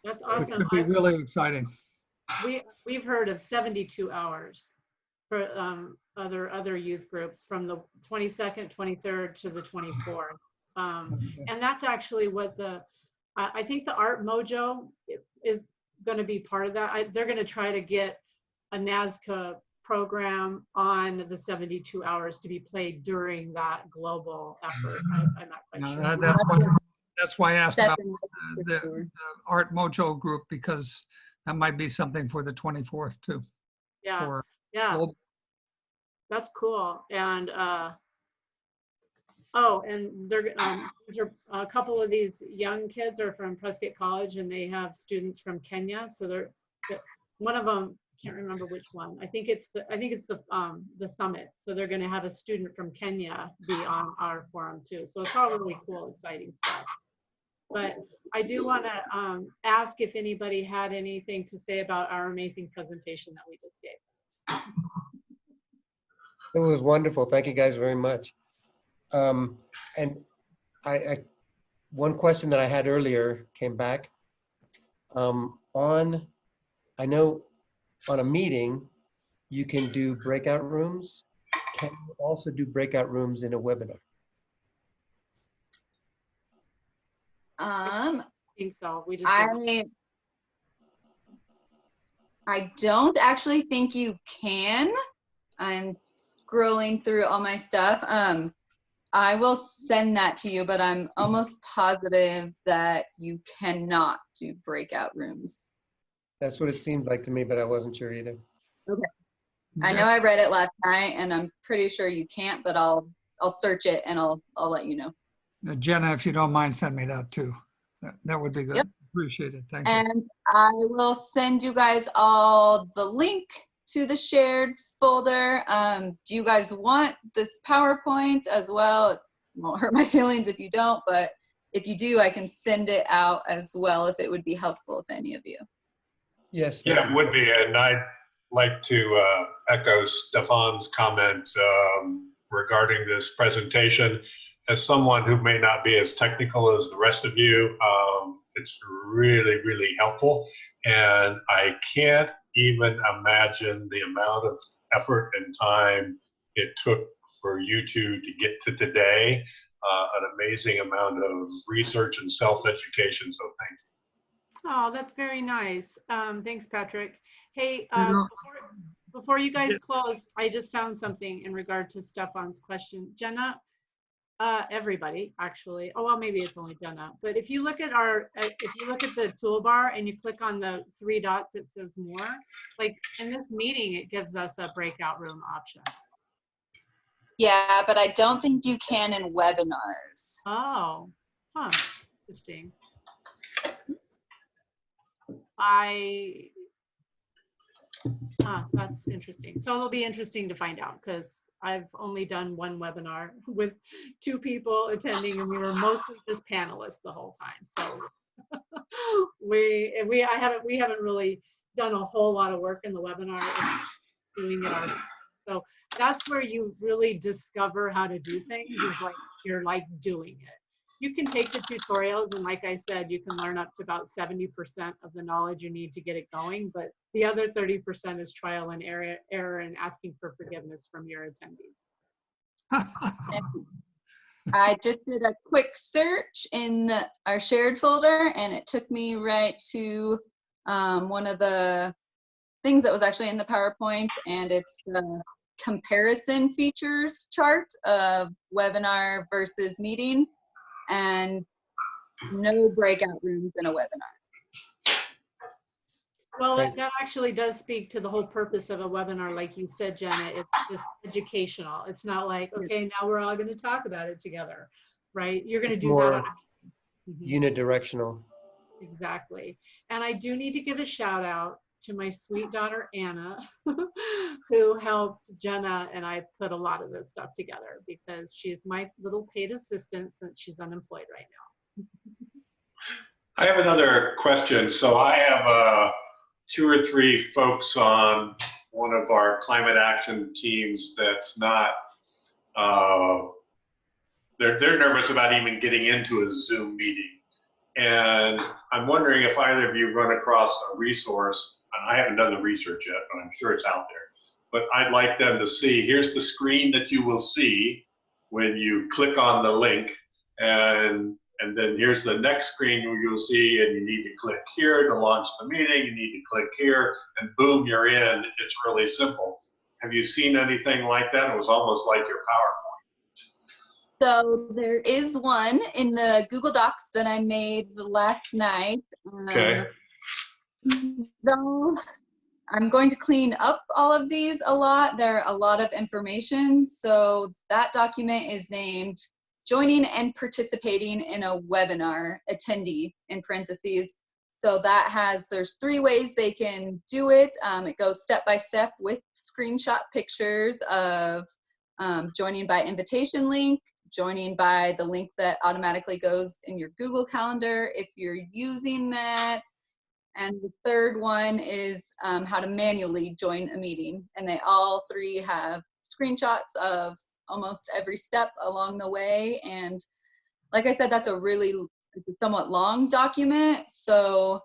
That's
It
awesome.
could be really exciting.
We've heard of 72 hours for other youth groups from the 22nd, 23rd to the 24th. And that's actually what I think the Art Mojo is going to be part of that. They're going to try to get a NAZCCA program on the 72 hours to be played during that global effort. I'm not quite sure.
That's why I asked about
Definitely,
the
for sure.
Art Mojo group, because that might be something for the 24th too.
Yeah,
global.
That's cool. And they're these are a couple of these young kids are from Prescott College, and they have students from Kenya. So one of them, can't remember which one. I think it's the summit. So they're going to have a student from Kenya be on our forum too. So it's all really cool, exciting stuff. But I do want to ask if anybody had anything to say about our amazing presentation that we just gave.
It was wonderful. Thank you guys very much. And one question that I had earlier came back. I know on a meeting, you can do breakout rooms. Can you also do breakout rooms in a webinar?
I think so. We just
I don't actually think you can. I'm scrolling through all my stuff. I will send that to you, but I'm almost positive that you cannot do breakout rooms.
That's what it seemed like to me, but I wasn't sure either.
Okay. I know I read it last night, and I'm pretty sure you can't, but I'll search it and I'll let you know.
Jenna, if you don't mind, send me that too. That would be good.
Yep.
Appreciate it. Thank you.
And I will send you guys all the link to the shared folder. Do you guys want this PowerPoint as well? It won't hurt my feelings if you don't, but if you do, I can send it out as well if it would be helpful to any of you.
Yes.
Yeah, it would be. And I'd like to echo Stefan's comment regarding this presentation. As someone who may not be as technical as the rest of you, it's really, really helpful. And I can't even imagine the amount of effort and time it took for you two to get to today. An amazing amount of research and self-education, so thank you.
Oh, that's very nice. Thanks, Patrick. Hey, before you guys close, I just found something in regard to Stefan's question. Jenna, everybody actually, oh, well, maybe it's only Jenna, but if you look at the toolbar and you click on the 3 dots that says more, like in this meeting, it gives us a breakout room option.
Yeah, but I don't think you can in webinars.
Oh, huh. Interesting. That's interesting. So it'll be interesting to find out because I've only done one webinar with 2 people attending, and we were mostly just panelists the whole time. So we haven't really done a whole lot of work in the webinar, doing it ourselves. So that's where you really discover how to do things, is like you're like doing it. You can take the tutorials, and like I said, you can learn up to about 70% of the knowledge you need to get it going, but the other 30% is trial and error and asking for forgiveness from your attendees.
I just did a quick search in our shared folder, and it took me right to one of the things that was actually in the PowerPoint, and it's the comparison features chart of webinar versus meeting, and no breakout rooms in a webinar.
Well, that actually does speak to the whole purpose of a webinar. Like you said, Jenna, it's just educational. It's not like, okay, now we're all going to talk about it together, right? You're going to do that.
Unidirectional.
Exactly. And I do need to give a shout out to my sweet daughter, Anna, who helped Jenna and I put a lot of this stuff together, because she's my little paid assistant since she's unemployed right now.
I have another question. So I have 2 or 3 folks on one of our climate action teams that's not, they're nervous about even getting into a Zoom meeting. And I'm wondering if either of you run across a resource, and I haven't done the research yet, but I'm sure it's out there. But I'd like them to see, here's the screen that you will see when you click on the link, and then here's the next screen where you'll see, and you need to click here to launch the meeting, you need to click here, and boom, you're in. It's really simple. Have you seen anything like that? It was almost like your PowerPoint.
So there is one in the Google Docs that I made last night.
Okay.
Though I'm going to clean up all of these a lot. There are a lot of information. So that document is named Joining and Participating in a Webinar Attendee in parentheses. So that has, there's 3 ways they can do it. It goes step by step with screenshot pictures of joining by invitation link, joining by the link that automatically goes in your Google Calendar if you're using that. And the third one is how to manually join a meeting. And they all 3 have screenshots of almost every step along the way. And like I said, that's a really somewhat long document. So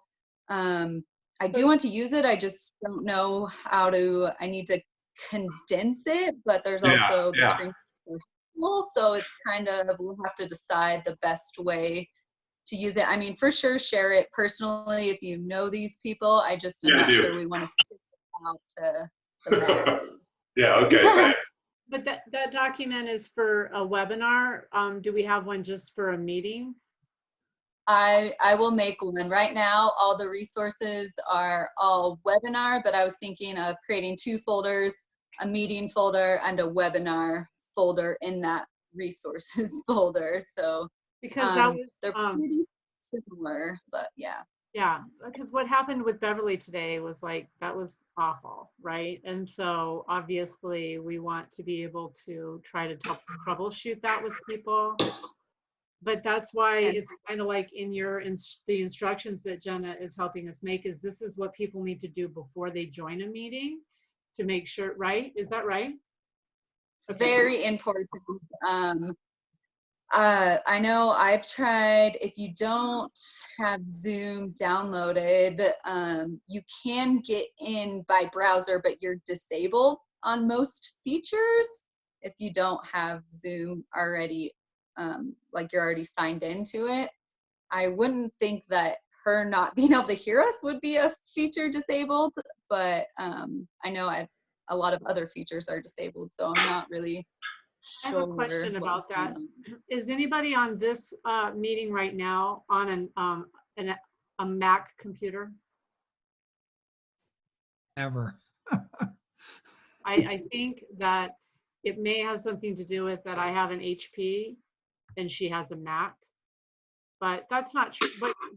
I do want to use it. I just don't know how to, I need to condense it, but there's also the screen. So it's kind of, we'll have to decide the best way to use it. I mean, for sure, share it personally if you know these people. I just am not sure we want to stick it out to the masses.
Yeah, okay, thanks.
But that document is for a webinar. Do we have one just for a meeting?
I will make one. Right now, all the resources are all webinar, but I was thinking of creating 2 folders, a meeting folder and a webinar folder in that resources folder. So
because that was,
they're pretty similar, but yeah.
Yeah, because what happened with Beverly today was like, that was awful, right? And so obviously we want to be able to try to troubleshoot that with people. But that's why it's kind of like in the instructions that Jenna is helping us make, is this is what people need to do before they join a meeting to make sure, right? Is that right?
It's very important. I know I've tried, if you don't have Zoom downloaded, you can get in by browser, but you're disabled on most features if you don't have Zoom already, like you're already signed into it. I wouldn't think that her not being able to hear us would be a feature disabled, but I know a lot of other features are disabled, so I'm not really
I have a question about that. Is anybody on this meeting right now on a Mac computer?
Never.
I think that it may have something to do with that I have an HP and she has a Mac. but that's not true.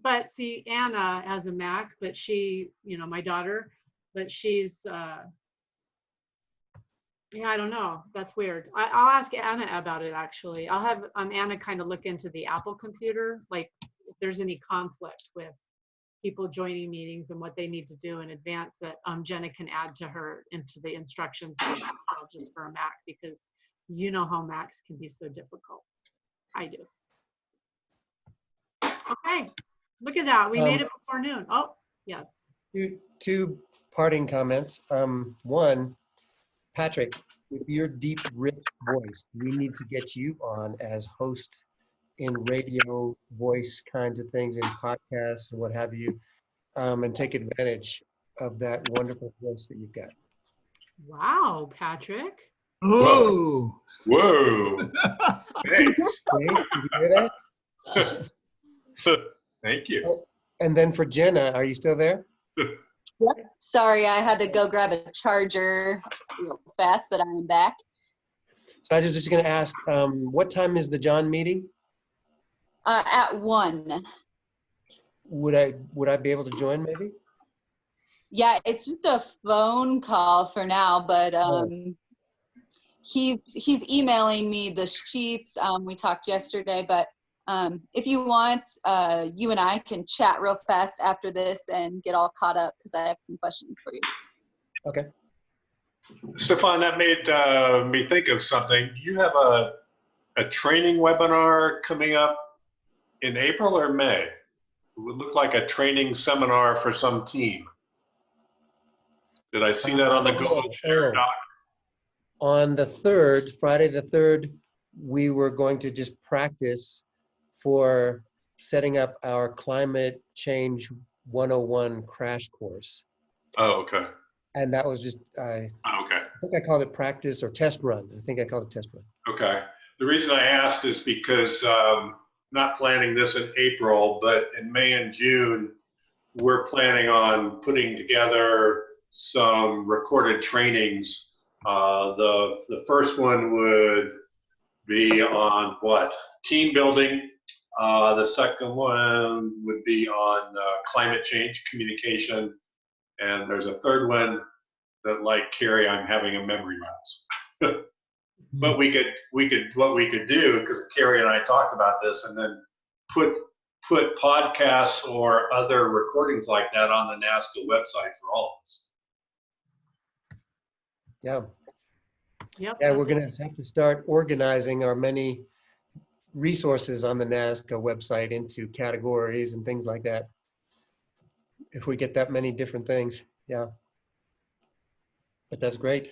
But see, Anna has a Mac, but she, you know, my daughter, but she's, yeah, I don't know. That's weird. I'll ask Anna about it, actually. I'll have Anna kind of look into the Apple computer, like if there's any conflict with people joining meetings and what they need to do in advance that Jenna can add to her into the instructions just for a Mac, because you know how Macs can be so difficult. I do. Okay, look at that. We made it before noon. Oh, yes.
Two parting comments. One, Patrick, with your deep, rich voice, we need to get you on as host in radio voice kinds of things, in podcasts and what have you, and take advantage of that wonderful voice that you've got.
Wow, Patrick.
Ooh.
Whoa. Thanks.
Okay, did you hear that?
Thank you.
Oh, and then for Jenna, are you still there?
Yep. Sorry, I had to go grab a charger real fast, but I am back.
So I was just going to ask, what time is the John meeting?
At 1.
Would I be able to join maybe?
Yeah, it's just a phone call for now, but he's emailing me the sheets. We talked yesterday, but if you want, you and I can chat real fast after this and get all caught up, because I have some questions for you.
Okay.
Stefan, that made me think of something. You have a training webinar coming up in April or May. It would look like a training seminar for some team. Did I see that on the Google Share doc?
On the 3rd, Friday the 3rd, we were going to just practice for setting up our climate change 101 crash course.
Oh, okay.
And that was just,
Okay.
I think I called it practice or test run. I think I called it test run.
Okay. The reason I asked is because not planning this in April, but in May and June, we're planning on putting together some recorded trainings. The first one would be on what? Team building. The second one would be on climate change communication. And there's a third one that, like Carrie, I'm having a memory lapse. But what we could do, because Carrie and I talked about this, and then put podcasts or other recordings like that on the NAZCCA website for all of us.
Yeah.
Yep.
Yeah, we're going to have to start organizing our many resources on the NAZCCA website into categories and things like that. If we get that many different things, yeah. But that's great.